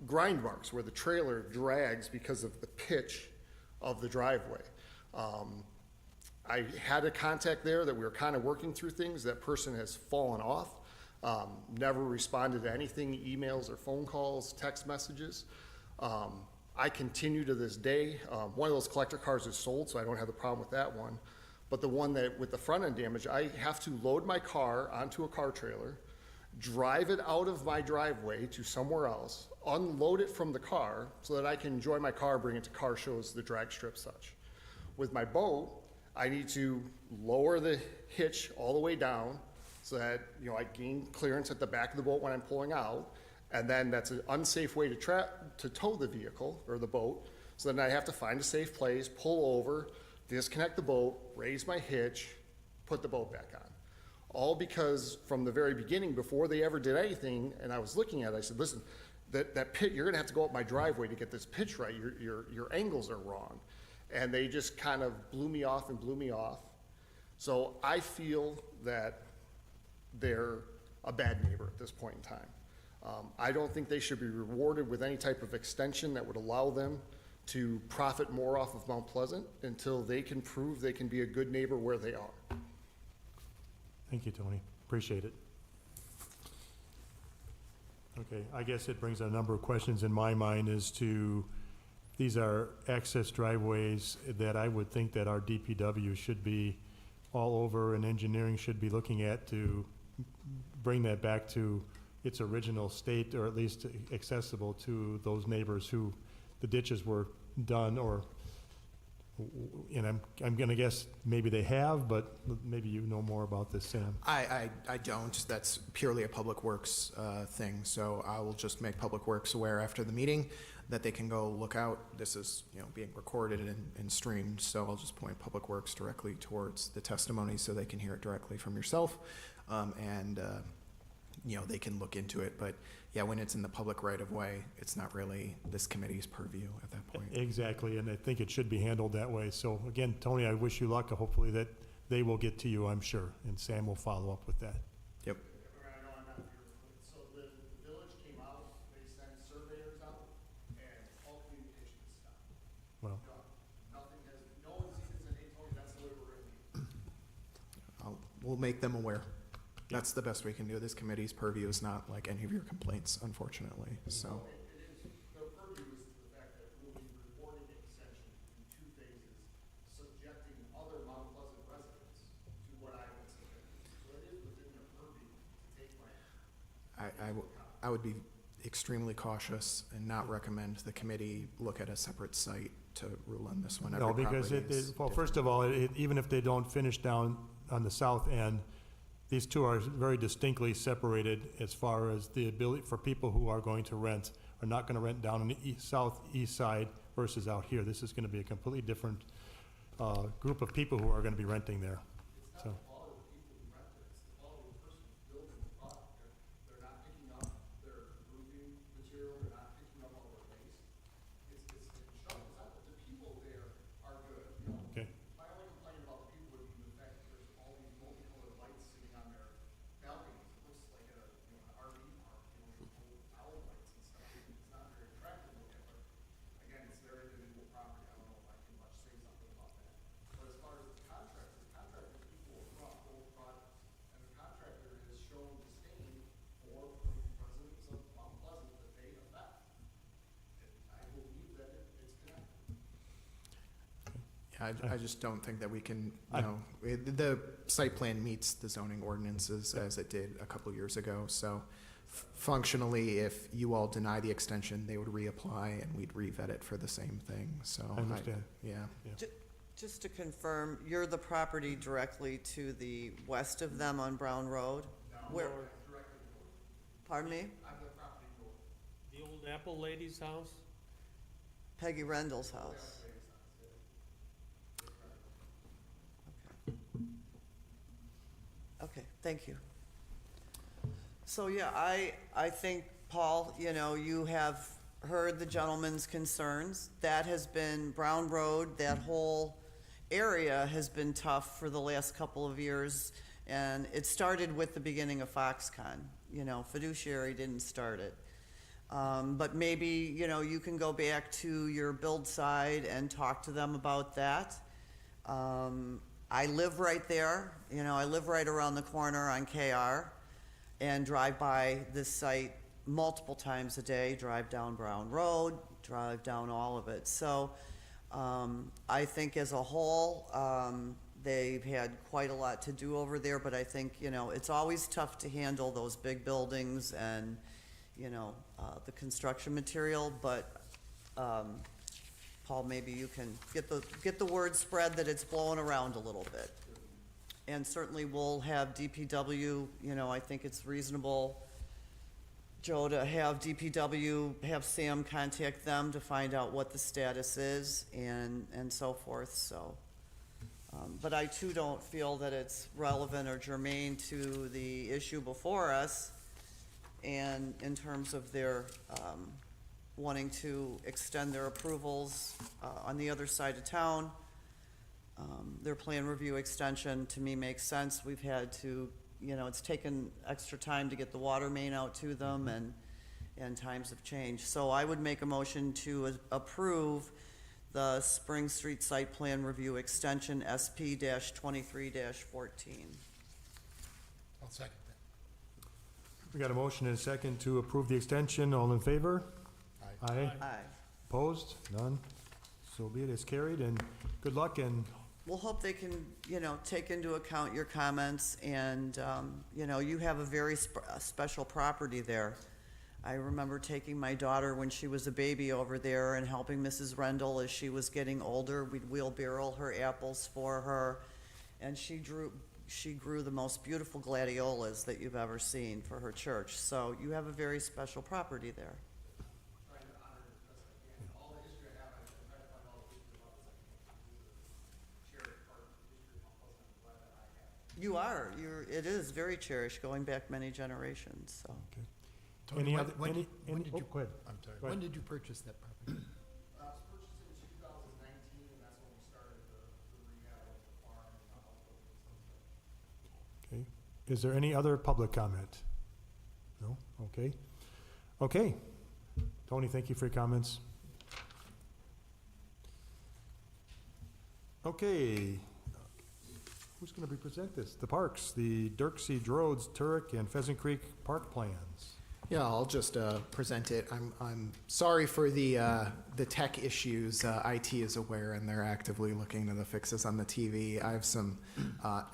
grind marks where the trailer drags because of the pitch of the driveway. I had a contact there that we were kind of working through things. That person has fallen off, never responded to anything, emails or phone calls, text messages. I continue to this day. One of those collector cars is sold, so I don't have the problem with that one. But the one that with the front end damage, I have to load my car onto a car trailer, drive it out of my driveway to somewhere else, unload it from the car so that I can enjoy my car, bring it to car shows, the drag strip, such. With my boat, I need to lower the hitch all the way down so that I gain clearance at the back of the boat when I'm pulling out. And then that's an unsafe way to tow the vehicle or the boat. So then I have to find a safe place, pull over, disconnect the boat, raise my hitch, put the boat back on. All because from the very beginning, before they ever did anything, and I was looking at it, I said, listen, that pit, you're gonna have to go up my driveway to get this pitch right. Your angles are wrong. And they just kind of blew me off and blew me off. So I feel that they're a bad neighbor at this point in time. I don't think they should be rewarded with any type of extension that would allow them to profit more off of Mount Pleasant until they can prove they can be a good neighbor where they are. Thank you, Tony. Appreciate it. Okay, I guess it brings a number of questions in my mind as to, these are access driveways that I would think that our DPW should be all over, and engineering should be looking at to bring that back to its original state, or at least accessible to those neighbors who the ditches were done or And I'm gonna guess maybe they have, but maybe you know more about this, Sam. I don't. That's purely a Public Works thing. So I will just make Public Works aware after the meeting that they can go look out. This is, being recorded and streamed. So I'll just point Public Works directly towards the testimony so they can hear it directly from yourself. They can look into it. But yeah, when it's in the public right of way, it's not really this committee's purview at that point. Exactly, and I think it should be handled that way. So again, Tony, I wish you luck. Hopefully that they will get to you, I'm sure, and Sam will follow up with that. Yep. I know I'm not here, so the village came out, they sent surveyors out, and all communication is stopped. Well, Nothing has, no one's even said, hey, Tony, that's the way we're gonna be. We'll make them aware. That's the best we can do. This committee's purview is not like any of your complaints, unfortunately, so. It is, the purview is the fact that we'll be reporting the extension in 2 phases, subjecting other Mount Pleasant residents to what I would subject. So it is within their purview to take land. I would be extremely cautious and not recommend the committee look at a separate site to rule on this one. no, Every because property is well, first of all, even if they don't finish down on the south end, these two are very distinctly separated as far as the ability for people who are going to rent, are not gonna rent down on the southeast side versus out here. This is gonna be a completely different, group of people who are gonna be renting there, so. They're not picking up their roofing material, they're not picking up all their waste. It's the construction, it's not that the people there are good, Okay. My only complaint about the people would be the fact that there's all these multicolored lights sitting on their balconies. It looks like an RV park, with old owl lights and stuff. It's not very attractive looking, but again, it's their individual property. I don't know if I can much say something about that. But as far as the contractors people across both projects. And the contractor has shown disdain for the residents of Mount Pleasant that they affect. And I believe that it's connected. I just don't think that we can, the site plan meets the zoning ordinances as it did a couple years ago. So functionally, if you all deny the extension, they would reapply and we'd revet it for the same thing. So I understand. Yeah. Just to confirm, you're the property directly to the west of them on Brown Road? Where? Pardon me? The old Apple lady's house? Peggy Rendell's house. Okay, thank you. So, yeah, I think, Paul, you have heard the gentleman's concerns. That has been, Brown Road, that whole area has been tough for the last couple of years. And it started with the beginning of Foxconn. Fiduciary didn't start it. But maybe, you can go back to your build side and talk to them about that. I live right there, I live right around the corner on KR and drive by this site multiple times a day, drive down Brown Road, drive down all of it. So, I think as a whole, they've had quite a lot to do over there, but I think, it's always tough to handle those big buildings and, the construction material, but, Paul, maybe you can get the word spread that it's blowing around a little bit. And certainly we'll have DPW, I think it's reasonable, Joe, to have DPW, have Sam contact them to find out what the status is and so forth, so. But I too don't feel that it's relevant or germane to the issue before us and in terms of their, wanting to extend their approvals on the other side of town. Their plan review extension, to me, makes sense. We've had to, it's taken extra time to get the water main out to them, and times have changed. So I would make a motion to approve the Spring Street Site Plan Review Extension SP-23-14. I'll second that. We got a motion and a second to approve the extension. All in favor? Aye. Aye. Opposed? None? So be it. It's carried, and good luck, and We'll hope they can, take into account your comments, and, you have a very special property there. I remember taking my daughter when she was a baby over there and helping Mrs. Rendell as she was getting older. We'd wheelbarrow her apples for her, and she grew the most beautiful gladiolas that you've ever seen for her church. So you have a very special property there. It is very cherished, going back many generations, so. Tony, Any when- other- when any- did- when any- did oh, you, go ahead. I'm sorry, Go when ahead. did you purchase that property? It was purchased in 2019, and that's when we started the rehab of the farm and the house building. Okay. Is there any other public comment? No? Okay. Okay. Tony, thank you for your comments. Okay. Who's going to present this? The parks, the Dirksey, Drodes, Turek, and Pheasant Creek Park plans. Yeah, I'll just present it. I'm sorry for the tech issues. IT is aware and they're actively looking into the fixes on the TV. I have some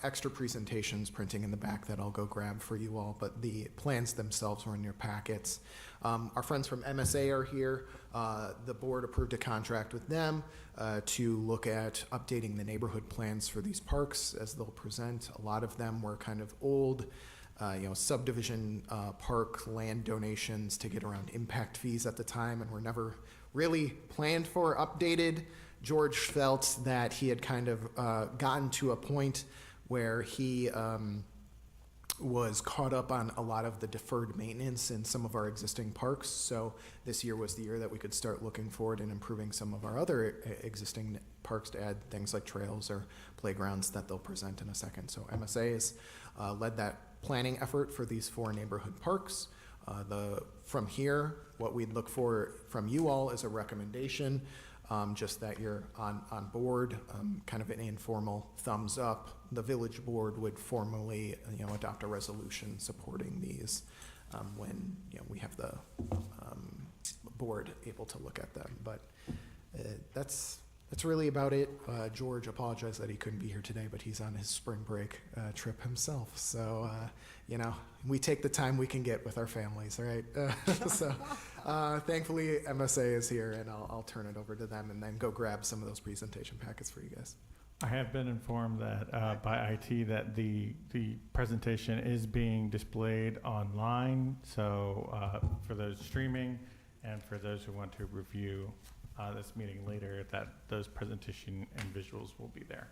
extra presentations printing in the back that I'll go grab for you all, but the plans themselves are in your packets. Our friends from MSA are here. The board approved a contract with them to look at updating the neighborhood plans for these parks as they'll present. A lot of them were kind of old, subdivision park land donations to get around impact fees at the time, and were never really planned for updated. George felt that he had kind of gotten to a point where he was caught up on a lot of the deferred maintenance in some of our existing parks. So this year was the year that we could start looking forward and improving some of our other existing parks to add things like trails or playgrounds that they'll present in a second. So MSA has led that planning effort for these 4 neighborhood parks. From here, what we'd look for from you all is a recommendation, just that you're on board, kind of an informal thumbs up. The village board would formally, adopt a resolution supporting these when, we have the board able to look at them. But that's really about it. George apologized that he couldn't be here today, but he's on his spring break trip himself. So, we take the time we can get with our families, right? So thankfully MSA is here, and I'll turn it over to them and then go grab some of those presentation packets for you guys. I have been informed that by IT that the presentation is being displayed online. So for those streaming and for those who want to review this meeting later, that those presentation and visuals will be there.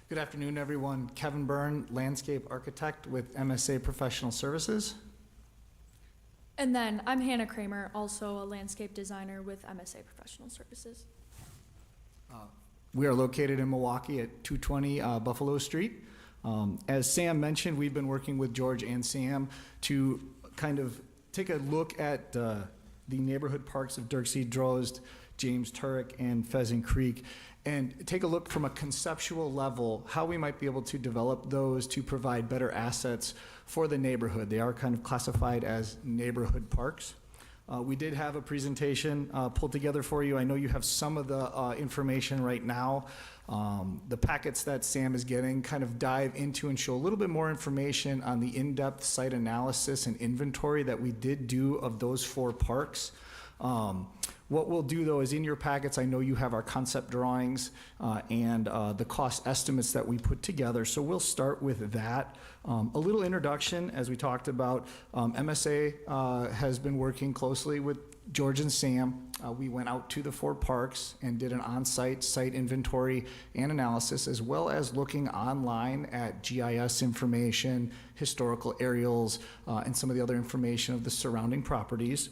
Good afternoon, everyone. Kevin Byrne, landscape architect with MSA Professional Services. And then I'm Hannah Kramer, also a landscape designer with MSA Professional Services. We are located in Milwaukee at 220 Buffalo Street. As Sam mentioned, we've been working with George and Sam to kind of take a look at the neighborhood parks of Dirksey, Droste, James Turek, and Pheasant Creek, and take a look from a conceptual level how we might be able to develop those to provide better assets for the neighborhood. They are kind of classified as neighborhood parks. We did have a presentation pulled together for you. I know you have some of the information right now. The packets that Sam is getting kind of dive into and show a little bit more information on the in-depth site analysis and inventory that we did do of those 4 parks. What we'll do, though, is in your packets, I know you have our concept drawings and the cost estimates that we put together. So we'll start with that. A little introduction, as we talked about. MSA has been working closely with George and Sam. We went out to the 4 parks and did an on-site site inventory and analysis, as well as looking online at GIS information, historical aerials, and some of the other information of the surrounding properties.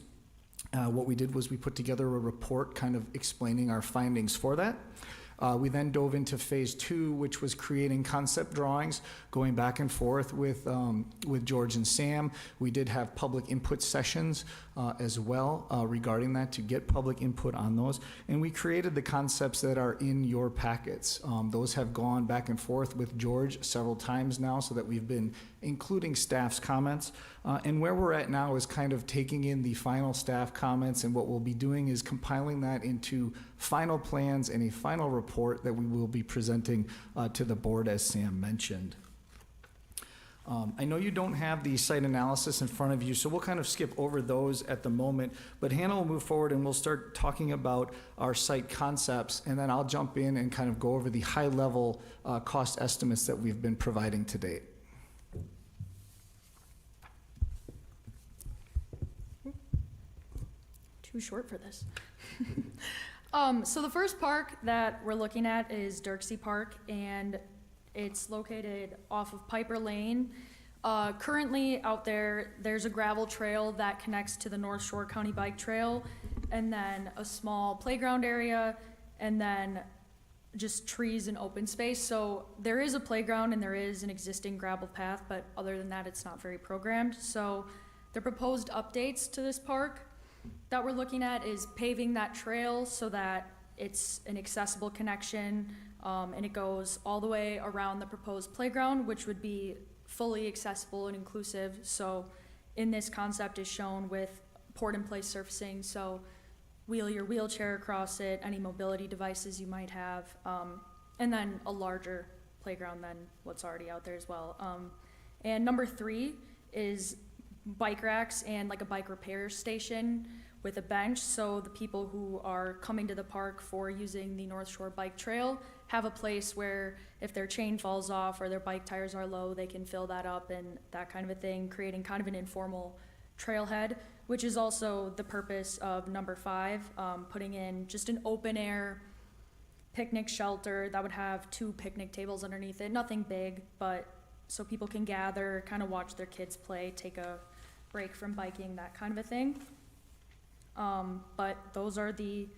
What we did was we put together a report kind of explaining our findings for that. We then dove into phase 2, which was creating concept drawings, going back and forth with George and Sam. We did have public input sessions as well regarding that to get public input on those. And we created the concepts that are in your packets. Those have gone back and forth with George several times now, so that we've been including staff's comments. And where we're at now is kind of taking in the final staff comments, and what we'll be doing is compiling that into final plans and a final report that we will be presenting to the board, as Sam mentioned. I know you don't have the site analysis in front of you, so we'll kind of skip over those at the moment. But Hannah will move forward and we'll start talking about our site concepts, and then I'll jump in and kind of go over the high-level cost estimates that we've been providing to date. Too short for this. So the first park that we're looking at is Dirksey Park, and it's located off of Piper Lane. Currently out there, there's a gravel trail that connects to the North Shore County Bike Trail, and then a small playground area, and then just trees and open space. So there is a playground and there is an existing gravel path, but other than that, it's not very programmed. So the proposed updates to this park that we're looking at is paving that trail so that it's an accessible connection, and it goes all the way around the proposed playground, which would be fully accessible and inclusive. So in this concept is shown with port-in-place surfacing, so wheel your wheelchair across it, any mobility devices you might have, and then a larger playground than what's already out there as well. And number 3 is bike racks and like a bike repair station with a bench, so the people who are coming to the park for using the North Shore Bike Trail have a place where if their chain falls off or their bike tires are low, they can fill that up and that kind of a thing, creating kind of an informal trailhead, which is also the purpose of number 5, putting in just an open air picnic shelter that would have 2 picnic tables underneath it, nothing big, but so people can gather, kind of watch their kids play, take a break from biking, that kind of a thing. But those are the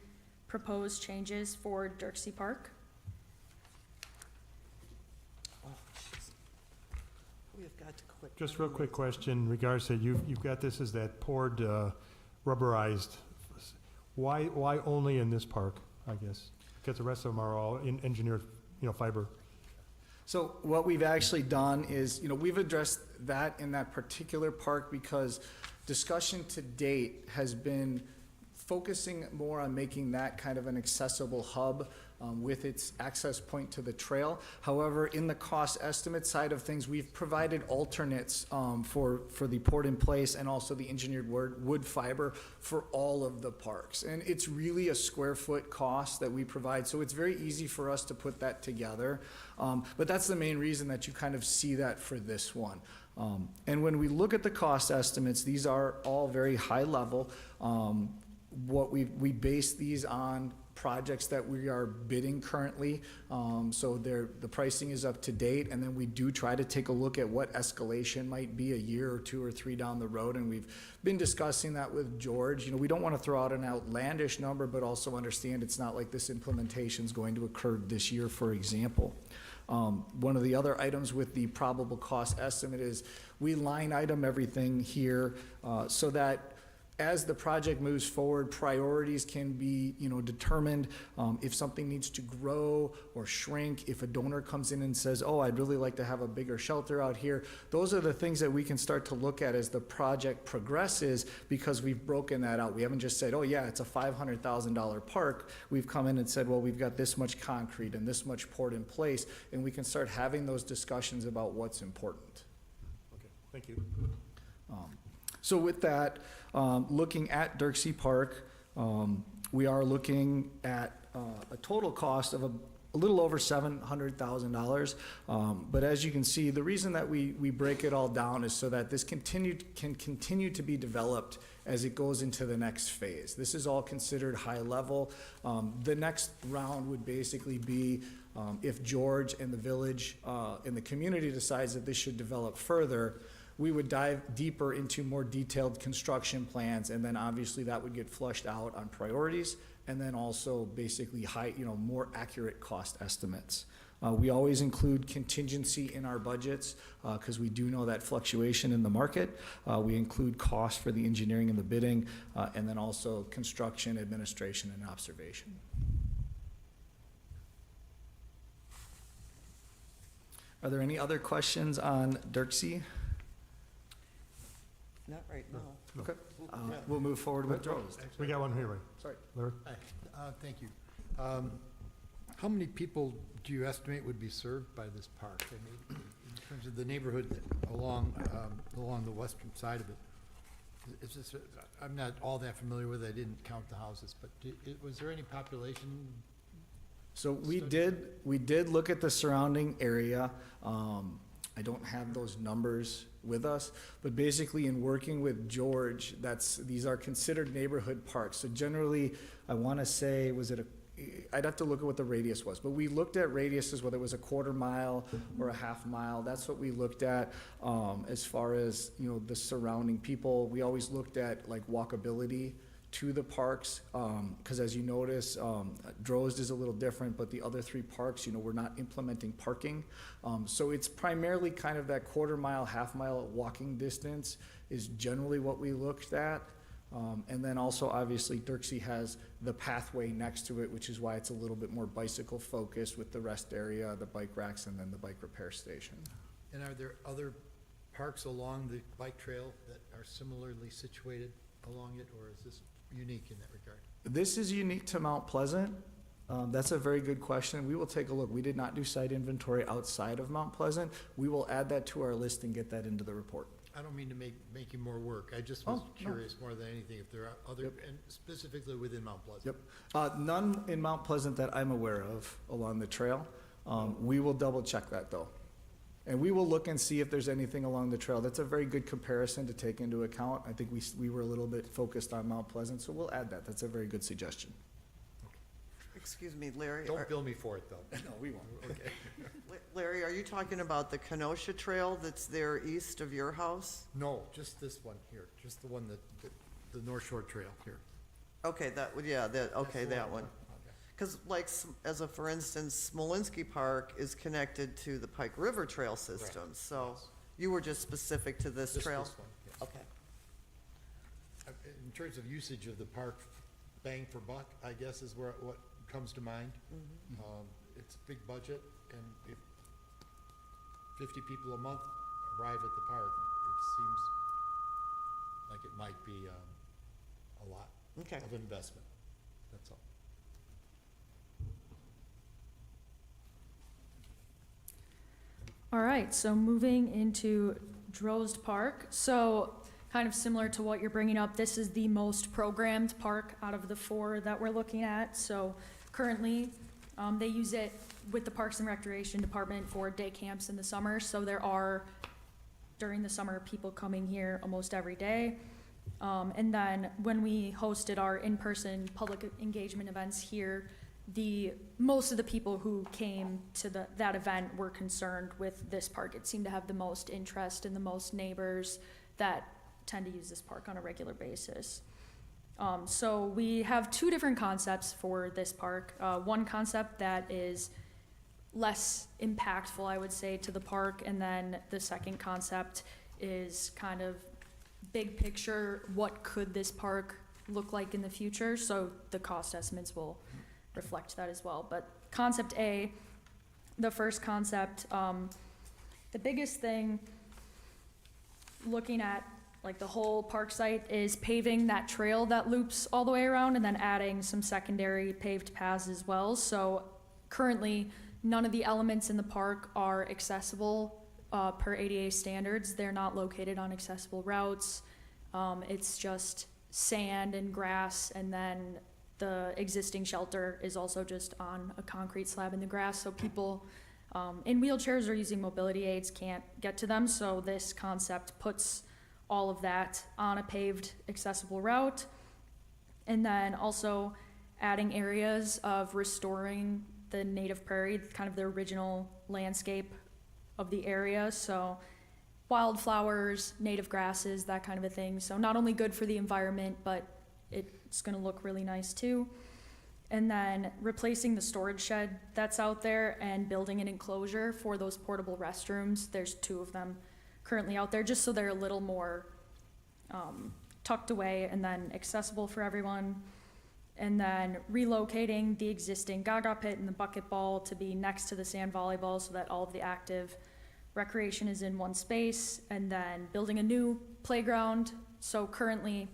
proposed changes for Dirksey Park. We have got to quit. Just real quick question in regards to, you've got this as that poured, rubberized. Why only in this park, I guess? Because the rest of them are all engineered, fiber. So what we've actually done is, we've addressed that in that particular park because discussion to date has been focusing more on making that kind of an accessible hub with its access point to the trail. However, in the cost estimate side of things, we've provided alternates for the port in place and also the engineered wood fiber for all of the parks. And it's really a square foot cost that we provide, so it's very easy for us to put that together. But that's the main reason that you kind of see that for this one. And when we look at the cost estimates, these are all very high level. What we base these on projects that we are bidding currently, so the pricing is up to date, and then we do try to take a look at what escalation might be a year or 2 or 3 down the road, and we've been discussing that with George. We don't want to throw out an outlandish number, but also understand it's not like this implementation is going to occur this year, for example. One of the other items with the probable cost estimate is we line item everything here so that as the project moves forward, priorities can be, determined. If something needs to grow or shrink, if a donor comes in and says, oh, I'd really like to have a bigger shelter out here, those are the things that we can start to look at as the project progresses because we've broken that out. We haven't just said, oh yeah, it's a $500,000 park. We've come in and said, well, we've got this much concrete and this much poured in place, and we can start having those discussions about what's important. Okay, thank you. So with that, looking at Dirksey Park, we are looking at a total cost of a little over $700,000. But as you can see, the reason that we break it all down is so that this can continue to be developed as it goes into the next phase. This is all considered high level. The next round would basically be if George and the village and the community decides that this should develop further, we would dive deeper into more detailed construction plans, and then obviously that would get flushed out on priorities, and then also basically more accurate cost estimates. We always include contingency in our budgets because we do know that fluctuation in the market. We include costs for the engineering and the bidding, and then also construction, administration, and observation. Are there any other questions on Dirksey? Not right now. Okay, we'll move forward with Rose. We got one here, right? Sorry. Larry? Hi, thank you. How many people do you estimate would be served by this park? I mean, in terms of the neighborhood that along the western side of it. It's just, I'm not all that familiar with it, I didn't count the houses, but was there any population? So we did look at the surrounding area. I don't have those numbers with us, but basically in working with George, these are considered neighborhood parks. So generally, I want to say, I'd have to look at what the radius was, but we looked at radiuses, whether it was a quarter mile or a half mile. That's what we looked at. As far as, the surrounding people, we always looked at like walkability to the parks, because as you notice, Drozd is a little different, but the other three parks, we're not implementing parking. So it's primarily kind of that quarter mile, half mile walking distance is generally what we looked at. And then also, obviously, Dirksey has the pathway next to it, which is why it's a little bit more bicycle focused with the rest area, the bike racks, and then the bike repair station. And are there other parks along the bike trail that are similarly situated along it, or is this unique in that regard? This is unique to Mount Pleasant. That's a very good question. We will take a look. We did not do site inventory outside of Mount Pleasant. We will add that to our list and get that into the report. I don't mean to make you more work, I just was Oh, no. curious more than anything if there are other, Yep. and specifically within Mount Pleasant. Yep. None in Mount Pleasant that I'm aware of along the trail. We will double check that though. And we will look and see if there's anything along the trail. That's a very good comparison to take into account. I think we were a little bit focused on Mount Pleasant, so we'll add that. That's a very good suggestion. Excuse me, Larry. Don't bill me for it, though. No, we won't. Okay. Larry, are you talking about the Kenosha Trail that's there east of your house? No, just this one here, just the one the North Shore Trail here. Okay, that would, that one. Okay. Because for instance, Smolinski Park is connected to the Pike River Trail system, so yes. you were just specific to this Just trail? this one, yes. Okay. In terms of usage of the park, bang for buck, I guess, is what comes to mind. It's a big budget, and if 50 people a month arrive at the park, it seems like it might be a lot Okay. of investment, that's all. All right, so moving into Drozd Park. So kind of similar to what you're bringing up, this is the most programmed park out of the four that we're looking at. So currently, they use it with the Parks and Recreation Department for day camps in the summer. So there are, during the summer, people coming here almost every day. And then when we hosted our in-person public engagement events here, most of the people who came to that event were concerned with this park. It seemed to have the most interest and the most neighbors that tend to use this park on a regular basis. So we have two different concepts for this park. One concept that is less impactful, I would say, to the park, and then the second concept is kind of big picture, what could this park look like in the future? So the cost estimates will reflect that as well. But concept A, the first concept, the biggest thing looking at like the whole park site is paving that trail that loops all the way around and then adding some secondary paved paths as well. So currently, none of the elements in the park are accessible per ADA standards. They're not located on accessible routes. It's just sand and grass, and then the existing shelter is also just on a concrete slab in the grass, so people in wheelchairs or using mobility aids can't get to them. So this concept puts all of that on a paved accessible route, and then also adding areas of restoring the native prairie, kind of the original landscape of the area. So wildflowers, native grasses, that kind of a thing. So not only good for the environment, but it's gonna look really nice too. And then replacing the storage shed that's out there and building an enclosure for those portable restrooms. There's two of them currently out there, just so they're a little more tucked away and then accessible for everyone. And then relocating the existing Gaga pit and the bucket ball to be next to the sand volleyball so that all of the active recreation is in one space, and then building a new playground. So currently,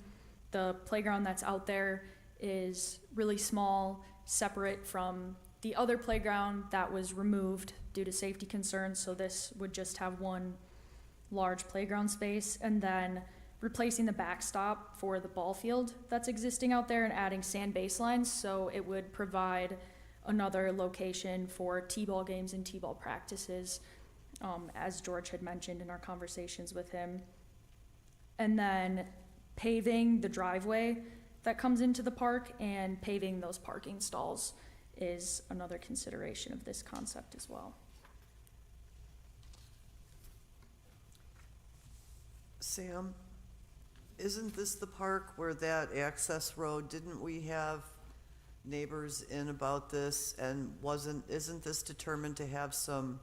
the playground that's out there is really small, separate from the other playground that was removed due to safety concerns. So this would just have one large playground space, and then replacing the backstop for the ball field that's existing out there and adding sand baselines, so it would provide another location for T-ball games and T-ball practices, as George had mentioned in our conversations with him. And then paving the driveway that comes into the park and paving those parking stalls is another consideration of this concept as well. Sam, isn't this the park where that access road, didn't we have neighbors in about this? And isn't this determined to have some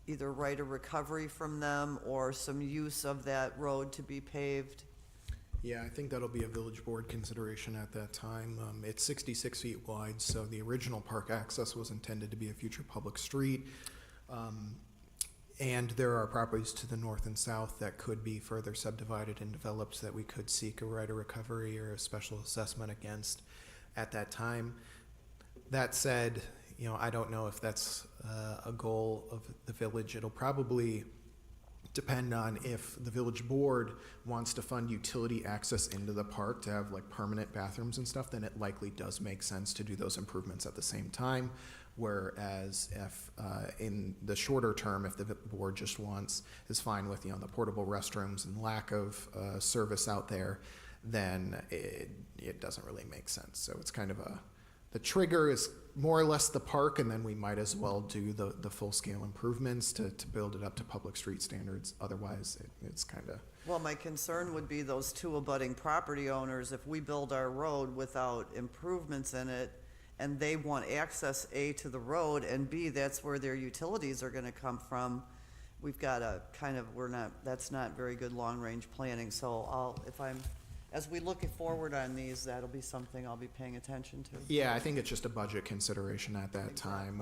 either right of recovery from them or some use of that road to be paved? Yeah, I think that'll be a village board consideration at that time. It's 66 feet wide, so the original park access was intended to be a future public street. And there are properties to the north and south that could be further subdivided and developed that we could seek a right of recovery or a special assessment against at that time. That said, you know, I don't know if that's a goal of the village. It'll probably depend on if the village board wants to fund utility access into the park to have like permanent bathrooms and stuff, then it likely does make sense to do those improvements at the same time. Whereas if in the shorter term, if the board just is fine with, you know, the portable restrooms and lack of service out there, then it doesn't really make sense. So it's kind of the trigger is more or less the park, and then we might as well do the full-scale improvements to build it up to public street standards. Otherwise, it's kind of... Well, my concern would be those two abutting property owners, if we build our road without improvements in it, and they want access, A, to the road, and B, that's where their utilities are gonna come from, we've got a kind of, that's not very good long-range planning, so as we look forward on these, that'll be something I'll be paying attention to. Yeah, I think it's just a budget consideration at that time.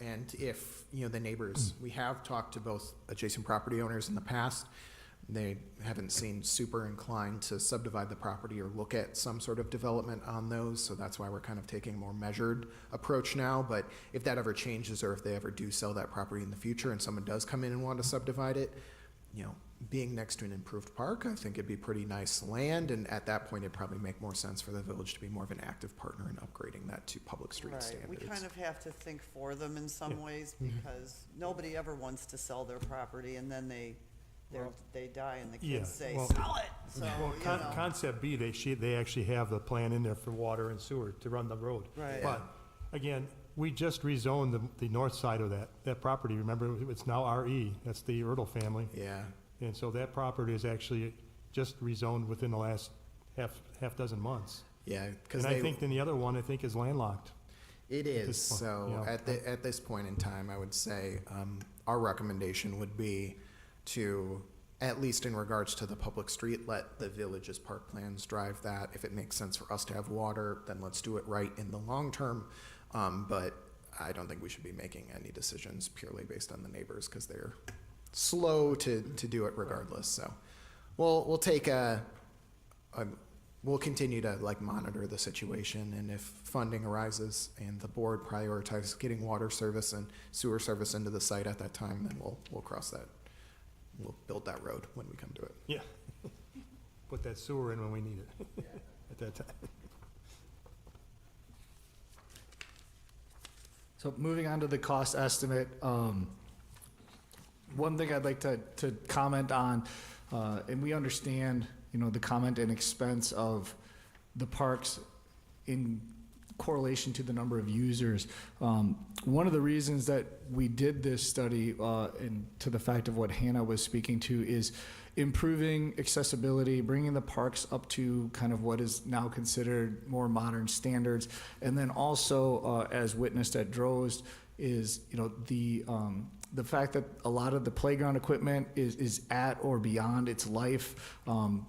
And if, you know, the neighbors, we have talked to both adjacent property owners in the past. They haven't seemed super inclined to subdivide the property or look at some sort of development on those. So that's why we're kind of taking a more measured approach now. But if that ever changes, or if they ever do sell that property in the future and someone does come in and want to subdivide it, you know, being next to an improved park, I think it'd be pretty nice land, and at that point, it'd probably make more sense for the village to be more of an active partner in upgrading that to public street Right, standards. we kind of have to think for them in some ways, because nobody ever wants to sell their property, and then they die, and the Yeah, kids say, well- sell it, so, Well, you know. concept B, they actually have the plan in there for water and sewer to run the road. Right. But, again, we just rezoned the north side of that property. Remember, it's now RE, that's the Erdl family. Yeah, And so that property is actually just rezoned within the last half dozen months. yeah, because And I think then the other one, I think, is landlocked. it at is. this point, So yeah. at this point in time, I would say our recommendation would be to, at least in regards to the public street, let the village's park plans drive that. If it makes sense for us to have water, then let's do it right in the long term. But I don't think we should be making any decisions purely based on the neighbors, because they're slow to do it regardless. So we'll take we'll continue to like monitor the situation, and if funding arises and the board prioritizes getting water service and sewer service into the site at that time, then we'll cross that. We'll build that road when we come to it. Yeah. Put that sewer in when we need it at that time. So moving on to the cost estimate, one thing I'd like to comment on, and we understand, you know, the comment and expense of the parks in correlation to the number of users. One of the reasons that we did this study, and to the fact of what Hannah was speaking to, is improving accessibility, bringing the parks up to kind of what is now considered more modern standards, and then also, as witnessed at Drost, is, you know, the fact that a lot of the playground equipment is at or beyond its life.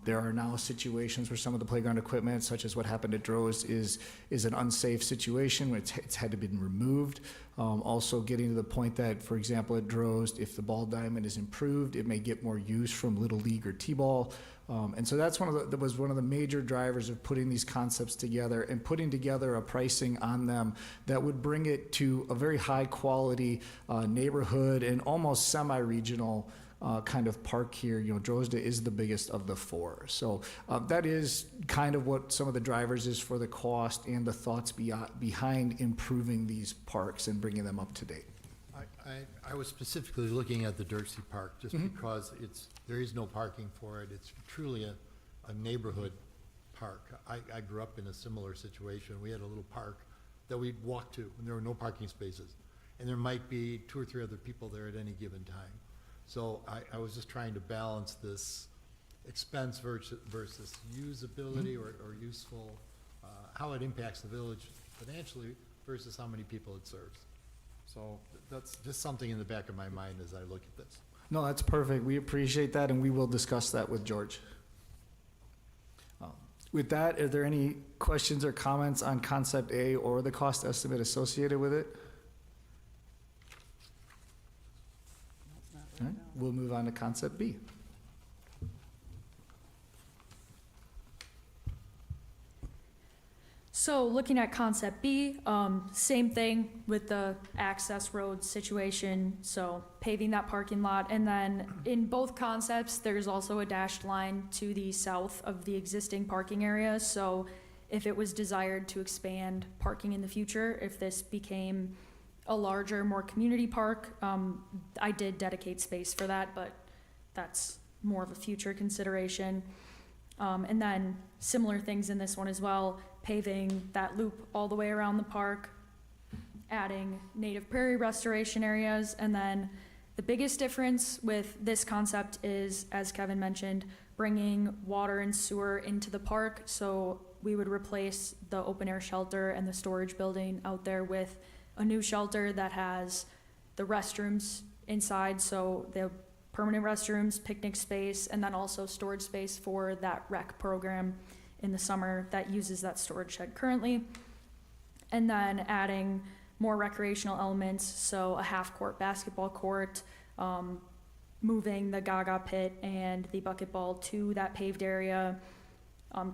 There are now situations where some of the playground equipment, such as what happened at Drost, is an unsafe situation where it's had to be removed. Also getting to the point that, for example, at Drost, if the ball diamond is improved, it may get more use from Little League or T-ball. And so that's that was one of the major drivers of putting these concepts together and putting together a pricing on them that would bring it to a very high quality neighborhood and almost semi-regional kind of park here, Drozda is the biggest of the four. So that is kind of what some of the drivers is for the cost and the thoughts behind improving these parks and bringing them up to date. I was specifically looking at the Dirksey Park, just because there is no parking for it. It's truly a neighborhood park. I grew up in a similar situation. We had a little park that we'd walk to, and there were no parking spaces. And there might be 2 or 3 other people there at any given time. So I was just trying to balance this expense versus usability or useful, how it impacts the village financially versus how many people it serves. So that's just something in the back of my mind as I look at this. No, that's perfect. We appreciate that, and we will discuss that with George. With that, are there any questions or comments on Concept A or the cost estimate associated with it? All right, we'll move on to Concept B. So looking at Concept B, same thing with the access road situation, so paving that parking lot. And then in both concepts, there's also a dashed line to the south of the existing parking area. So if it was desired to expand parking in the future, if this became a larger, more community park, I did dedicate space for that, but that's more of a future consideration. And then similar things in this one as well, paving that loop all the way around the park, adding native prairie restoration areas, and then the biggest difference with this concept is, as Kevin mentioned, bringing water and sewer into the park. So we would replace the open air shelter and the storage building out there with a new shelter that has the restrooms inside, so the permanent restrooms, picnic space, and then also storage space for that rec program in the summer that uses that storage shed currently. And then adding more recreational elements, so a half-court basketball court, moving the Gaga pit and the bucket ball to that paved area,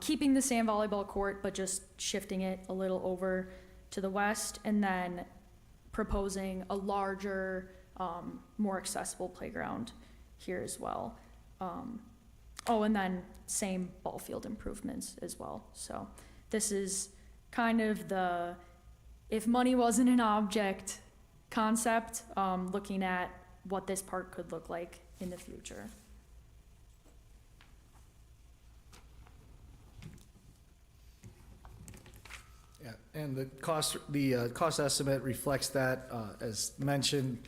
keeping the sand volleyball court, but just shifting it a little over to the west, and then proposing a larger, more accessible playground here as well. Oh, and then same ball field improvements as well. So this is kind of the, if money wasn't an object concept, looking at what this park could look like in the future. Yeah, and the cost estimate reflects that, as mentioned,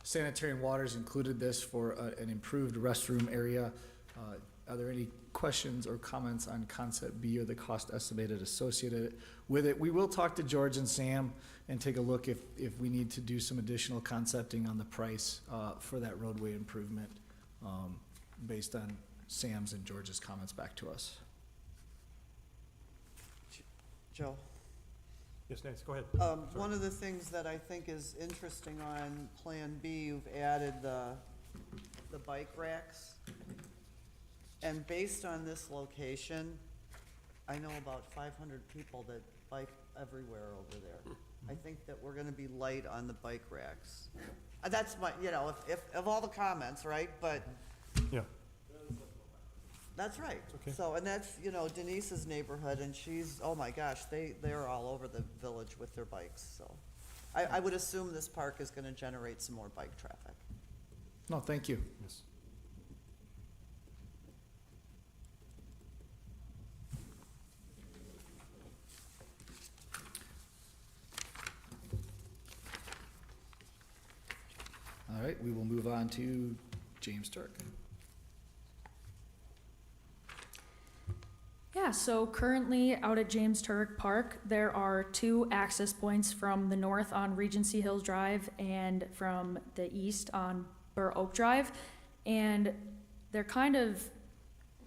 sanitary and waters included this for an improved restroom area. Are there any questions or comments on Concept B or the cost estimated associated with it? We will talk to George and Sam and take a look if we need to do some additional concepting on the price for that roadway improvement, based on Sam's and George's comments back to us. Joe? Yes, Nancy, go ahead. One of the things that I think is interesting on Plan B, you've added the bike racks. And based on this location, I know about 500 people that bike everywhere over there. I think that we're gonna be light on the bike racks. That's my, if of all the comments, right? But Yeah, that's right. okay. So, and that's, Denise's neighborhood, and she's, oh my gosh, they're all over the village with their bikes, so. I would assume this park is gonna generate some more bike traffic. No, thank you. Yes. All right, we will move on to James Turk. Yeah, so currently out at James Turk Park, there are 2 access points from the north on Regency Hills Drive and from the east on Burr Oak Drive. And they're kind of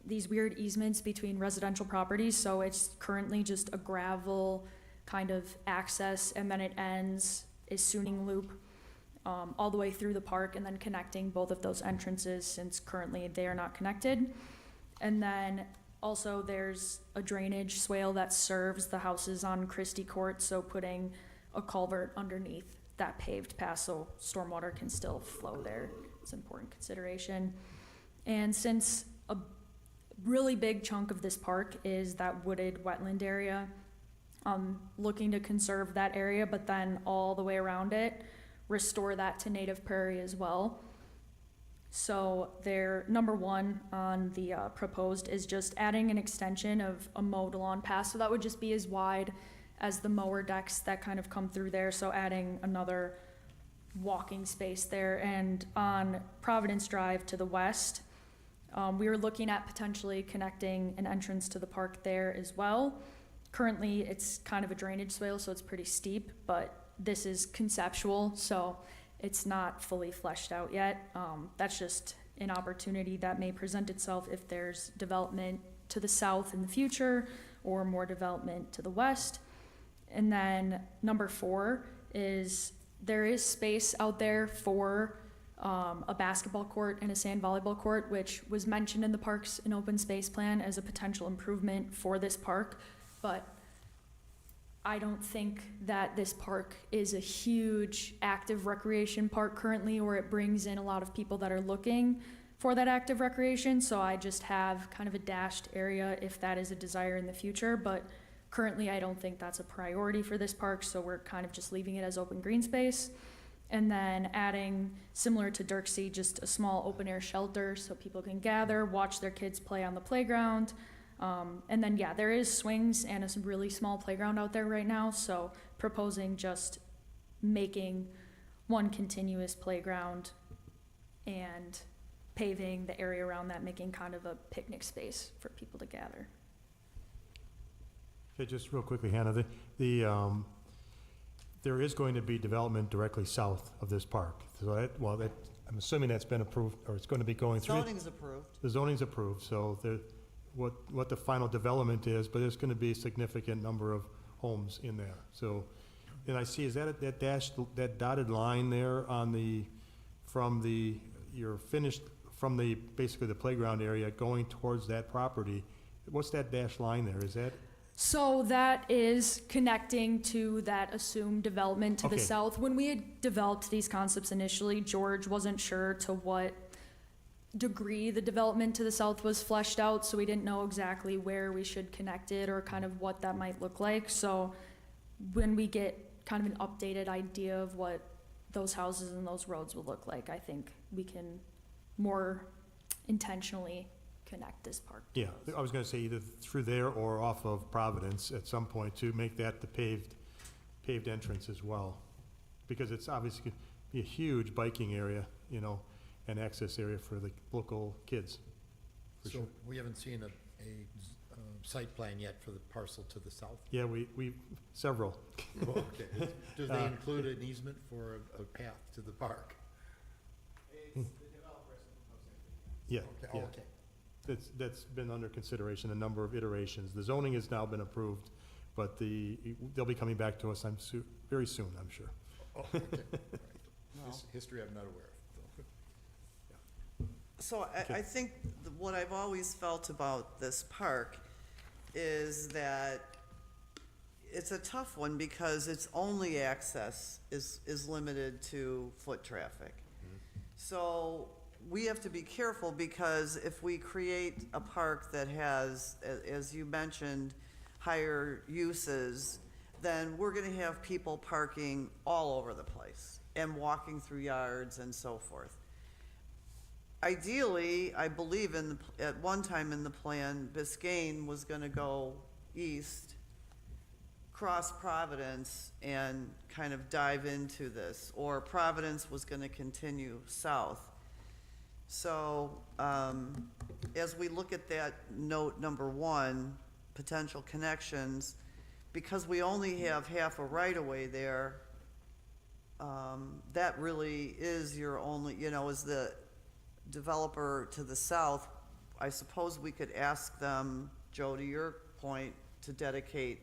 these weird easements between residential properties, so it's currently just a gravel kind of access, and then it ends a Suning loop all the way through the park, and then connecting both of those entrances, since currently they are not connected. And then also there's a drainage swale that serves the houses on Christie Court, so putting a culvert underneath that paved path so stormwater can still flow there it's an important consideration. And since a really big chunk of this park is that wooded wetland area, looking to conserve that area, but then all the way around it, restore that to native prairie as well. So their number one on the proposed is just adding an extension of a mowed lawn path. So that would just be as wide as the mower decks that kind of come through there. So adding another walking space there. And on Providence Drive to the west, we were looking at potentially connecting an entrance to the park there as well. Currently, it's kind of a drainage swale, so it's pretty steep, but this is conceptual, so it's not fully fleshed out yet. That's just an opportunity that may present itself if there's development to the south in the future or more development to the west. And then number 4 is there is space out there for a basketball court and a sand volleyball court, which was mentioned in the Parks and Open Space Plan as a potential improvement for this park. But I don't think that this park is a huge active recreation park currently, or it brings in a lot of people that are looking for that active recreation. So I just have kind of a dashed area if that is a desire in the future. But currently, I don't think that's a priority for this park, so we're kind of just leaving it as open green space. And then adding, similar to Dirksey, just a small open air shelter so people can gather, watch their kids play on the playground. And then, yeah, there is swings and a really small playground out there right now, so proposing just making one continuous playground and paving the area around that, making kind of a picnic space for people to gather. Okay, just real quickly, Hannah, there is going to be development directly south of this park. So I'm assuming that's been approved, or it's going to be going through. Zoning's approved. The zoning's approved, so what the final development is, but there's gonna be a significant number of homes in there. So, and I see, is that that dotted line there on basically the playground area going towards that property? What's that dashed line there? Is that? So that is connecting to that assumed development to the Okay. south. When we had developed these concepts initially, George wasn't sure to what degree the development to the south was fleshed out, so we didn't know exactly where we should connect it or kind of what that might look like. So when we get kind of an updated idea of what those houses and those roads will look like, I think we can more intentionally connect this park. Yeah, I was gonna say either through there or off of Providence at some point to make that the paved entrance as well. Because it's obviously gonna be a huge biking area, and access area for the local kids. For So sure. we haven't seen a site plan yet for the parcel to the south? Yeah, we several. Okay. Does they include an easement for a path to the park? It's the developers who propose it. Yeah, Okay, yeah. okay. That's been under consideration a number of iterations. The zoning has now been approved, but they'll be coming back to us, very soon, I'm sure. Oh, okay. No. History I'm not aware of. So I think what I've always felt about this park is that it's a tough one because its only access is limited to foot traffic. So we have to be careful because if we create a park that has, as you mentioned, higher uses, then we're gonna have people parking all over the place and walking through yards and so forth. Ideally, I believe at one time in the plan, Biscayne was gonna go east, cross Providence, and kind of dive into this, or Providence was gonna continue south. So, as we look at that note number 1, potential connections, because we only have half a right-of-way there, that really is your only, is the developer to the south. I suppose we could ask them, Joe, to your point, to dedicate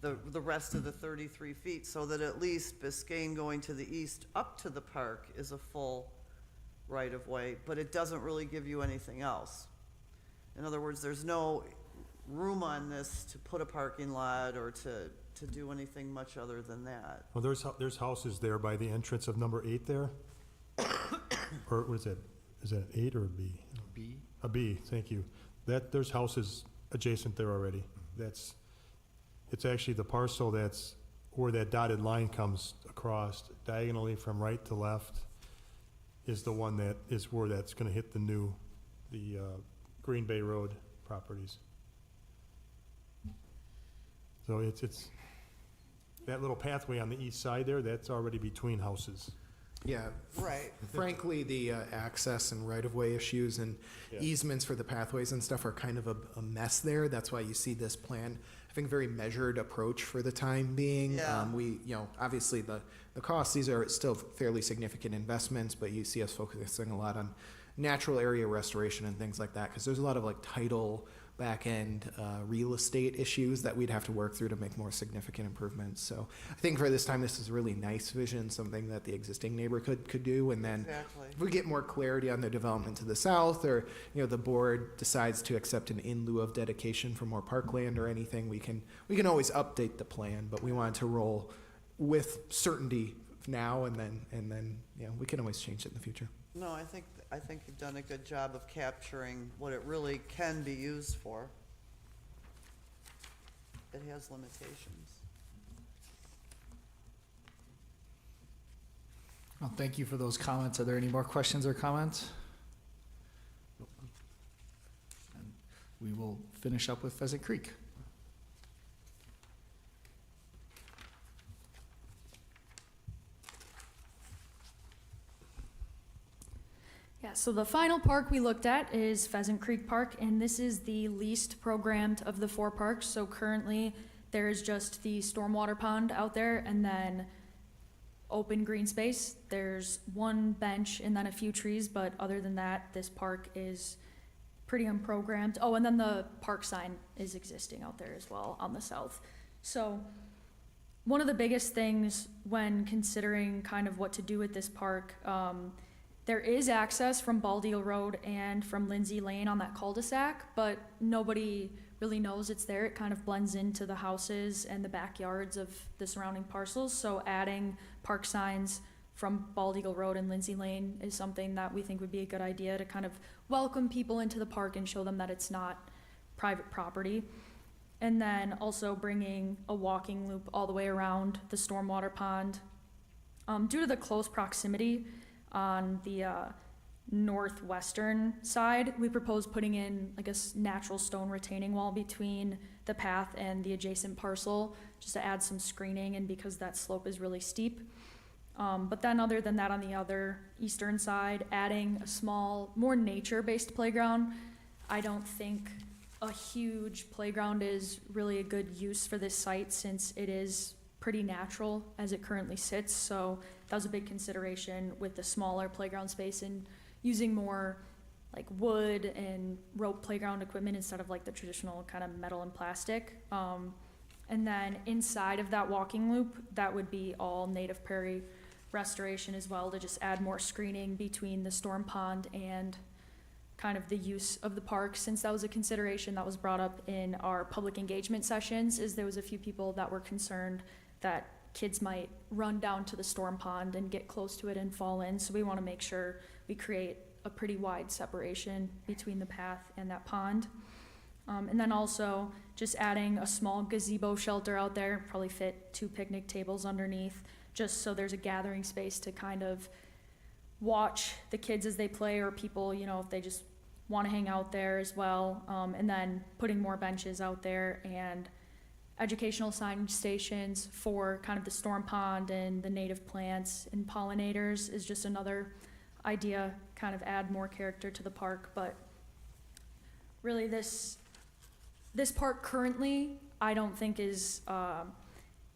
the rest of the 33 feet so that at least Biscayne going to the east up to the park is a full right-of-way, but it doesn't really give you anything else. In other words, there's no room on this to put a parking lot or to do anything much other than that. Well, there's houses there by the entrance of number 8 there. or what is that an 8 or a B? B? A B, thank you. There's houses adjacent there already. It's actually the parcel that's where that dotted line comes across diagonally from right to left is the one that is where that's gonna hit the Green Bay Road properties. So it's, that little pathway on the east side there, that's already between houses. Yeah. Right. Frankly, the access and right-of-way issues and easements for the pathways and stuff are kind of a mess there. That's why you see this plan having a very measured approach for the time being. Yeah. Obviously the costs, these are still fairly significant investments, but you see us focusing a lot on natural area restoration and things like that, because there's a lot of like title back-end real estate issues that we'd have to work through to make more significant improvements. So I think for this time, this is a really nice vision, something that the existing neighborhood could do. And then Exactly. if we get more clarity on the development to the south, or, the board decides to accept an in lieu of dedication for more parkland or anything, we can always update the plan, but we wanted to roll with certainty now, and then we can always change it in the future. No, I think you've done a good job of capturing what it really can be used for. It has limitations. Well, thank you for those comments. Are there any more questions or comments? And we will finish up with Pheasant Creek. Yeah, so the final park we looked at is Pheasant Creek Park, and this is the least programmed of the 4 parks. So currently, there is just the stormwater pond out there, and then open green space. There's 1 bench and then a few trees, but other than that, this park is pretty unprogrammed. Oh, and then the park sign is existing out there as well on the south. So one of the biggest things when considering kind of what to do with this park, there is access from Baldeel Road and from Lindsay Lane on that cul-de-sac, but nobody really knows it's there. It kind of blends into the houses and the backyards of the surrounding parcels. So adding park signs from Baldeel Road and Lindsay Lane is something that we think would be a good idea to kind of welcome people into the park and show them that it's not private property. And then also bringing a walking loop all the way around the stormwater pond. Due to the close proximity on the northwestern side, we propose putting in like a natural stone retaining wall between the path and the adjacent parcel, just to add some screening, and because that slope is really steep. But then other than that, on the other eastern side, adding a small, more nature-based playground. I don't think a huge playground is really a good use for this site, since it is pretty natural as it currently sits. So that was a big consideration with the smaller playground space, and using more like wood and rope playground equipment instead of like the traditional kind of metal and plastic. And then inside of that walking loop, that would be all native prairie restoration as well, to just add more screening between the storm pond and kind of the use of the park, since that was a consideration that was brought up in our public engagement sessions. Is there was a few people that were concerned that kids might run down to the storm pond and get close to it and fall in. So we want to make sure we create a pretty wide separation between the path and that pond. And then also just adding a small gazebo shelter out there, probably fit 2 picnic tables underneath, just so there's a gathering space to kind of watch the kids as they play, or people, if they just want to hang out there as well. And then putting more benches out there and educational signage stations for kind of the storm pond and the native plants and pollinators is just another idea, kind of add more character to the park. But really this park currently, I don't think is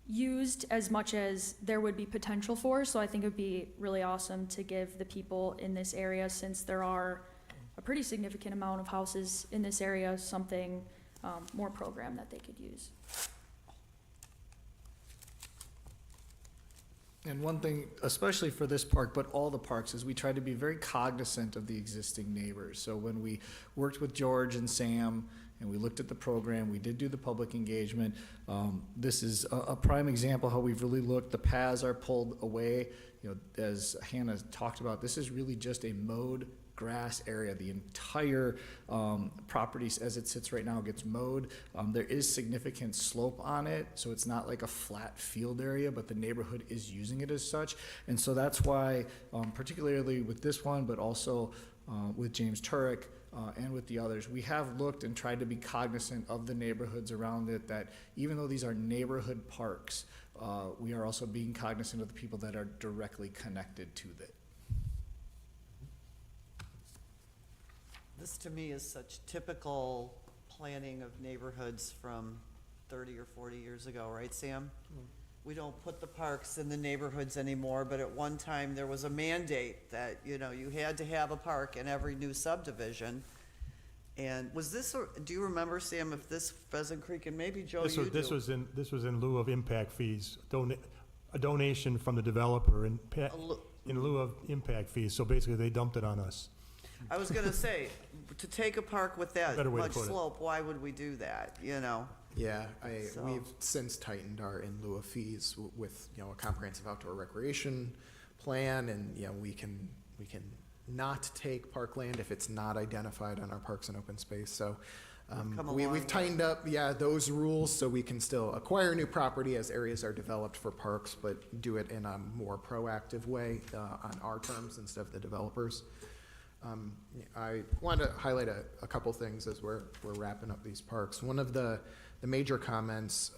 used as much as there would be potential for. So I think it would be really awesome to give the people in this area, since there are a pretty significant amount of houses in this area, something more program that they could use. And one thing, especially for this park, but all the parks, is we try to be very cognizant of the existing neighbors. So when we worked with George and Sam and we looked at the program, we did do the public engagement. This is a prime example how we've really looked. The paths are pulled away as Hannah talked about, this is really just a mowed grass area. The entire properties as it sits right now gets mowed. There is significant slope on it, so it's not like a flat field area, but the neighborhood is using it as such. And so that's why, particularly with this one, but also with James Turek and with the others, we have looked and tried to be cognizant of the neighborhoods around it, that even though these are neighborhood parks, we are also being cognizant of the people that are directly connected to it. This to me is such typical planning of neighborhoods from 30 or 40 years ago, right, Sam? We don't put the parks in the neighborhoods anymore, but at one time there was a mandate that, you had to have a park in every new subdivision. And was this, do you remember, Sam, if this Pheasant Creek, and maybe Joe, you do? This was in lieu of impact fees, a donation from the developer in lieu of impact fees, so basically they dumped it on us. I was gonna say, to take a park with that Better way to much put it. slope, why would we do that, Yeah, So- we've since tightened our in lieu of fees with, a comprehensive outdoor recreation plan, and, we can not take parkland if it's not identified on our parks and open space, so. come a long way. We've tightened up, those rules, so we can still acquire new property as areas are developed for parks, but do it in a more proactive way, on our terms instead of the developers. I wanted to highlight a couple things as we're wrapping up these parks. One of the major comments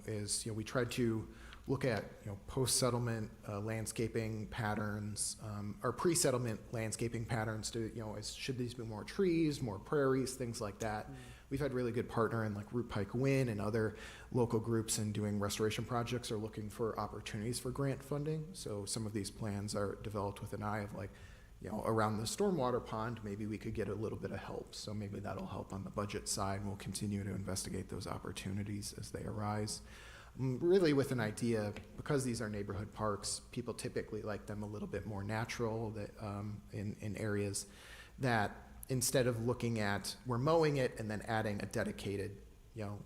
is, we tried to look at, post-settlement landscaping patterns, or pre-settlement landscaping patterns to, should these be more trees, more prairies, things like that. We've had really good partner in like Root Pike Win and other local groups in doing restoration projects are looking for opportunities for grant funding. So some of these plans are developed with an eye of like, around the stormwater pond, maybe we could get a little bit of help. So maybe that'll help on the budget side. We'll continue to investigate those opportunities as they arise. Really with an idea, because these are neighborhood parks, people typically like them a little bit more natural that, in areas that instead of looking at, we're mowing it and then adding a dedicated,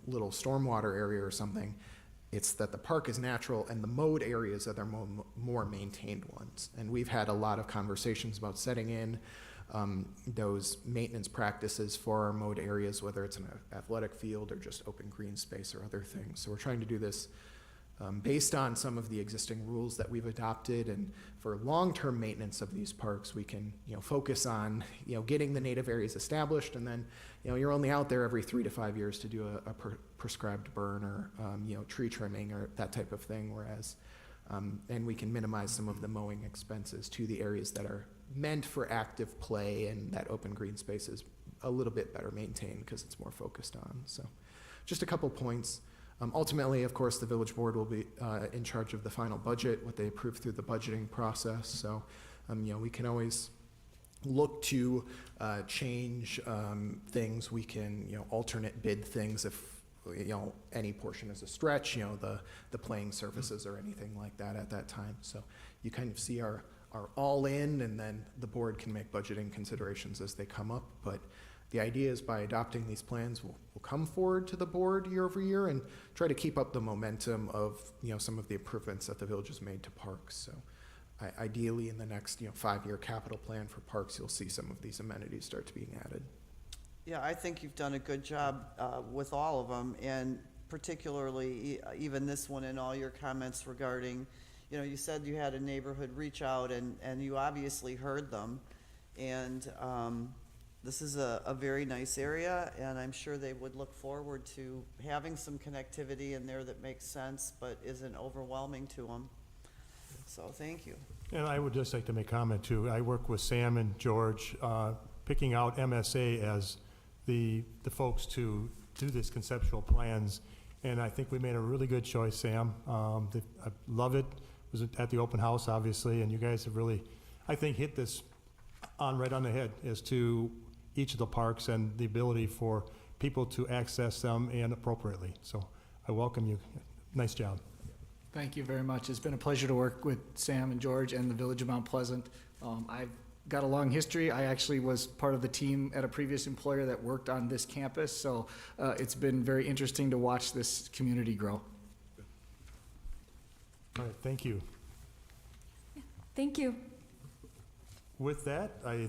little stormwater area or something, it's that the park is natural and the mowed areas are their more maintained ones. And we've had a lot of conversations about setting in those maintenance practices for our mowed areas, whether it's an athletic field or just open green space or other things. So we're trying to do this based on some of the existing rules that we've adopted. And for long-term maintenance of these parks, we can focus on getting the native areas established, and then you're only out there every 3 to 5 years to do a prescribed burn or tree trimming or that type of thing. Whereas and we can minimize some of the mowing expenses to the areas that are meant for active play, and that open green space is a little bit better maintained because it's more focused on. So just a couple points. Ultimately, of course, the village board will be in charge of the final budget, what they approve through the budgeting process. So, we can always look to change things. We can, alternate bid things if, any portion is a stretch, the playing surfaces or anything like that at that time. So you kind of see our all in, and then the board can make budgeting considerations as they come up. But the idea is by adopting these plans, we'll come forward to the board year over year and try to keep up the momentum of, some of the improvements that the village has made to parks. So ideally in the next, 5-year capital plan for parks, you'll see some of these amenities start to being added. Yeah, I think you've done a good job with all of them, and particularly even this one and all your comments regarding, you said you had a neighborhood reach out, and you obviously heard them. And this is a very nice area, and I'm sure they would look forward to having some connectivity in there that makes sense but isn't overwhelming to them. So thank you. And I would just like to make a comment too. I work with Sam and George, picking out MSA as the folks to do this conceptual plans. And I think we made a really good choice, Sam. I love it. Was at the open house, obviously, and you guys have really, I think, hit this right on the head as to each of the parks and the ability for people to access them and appropriately. So I welcome you. Nice job. Thank you very much. It's been a pleasure to work with Sam and George and the Village of Mount Pleasant. I've got a long history. I actually was part of the team at a previous employer that worked on this campus, so it's been very interesting to watch this community grow. All right, thank you. Thank you. With that, I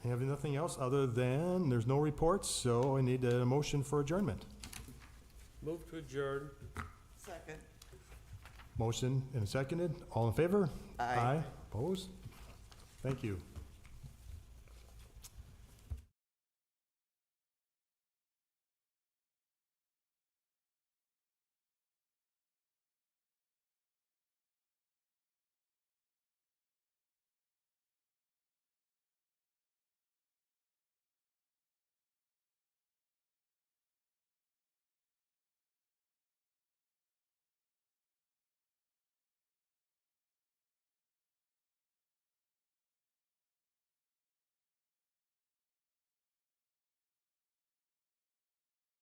have nothing else other than, there's no reports, so I need a motion for adjournment. Move to adjourn. Second. Motion and seconded. All in favor? Aye. Opposed? Thank you.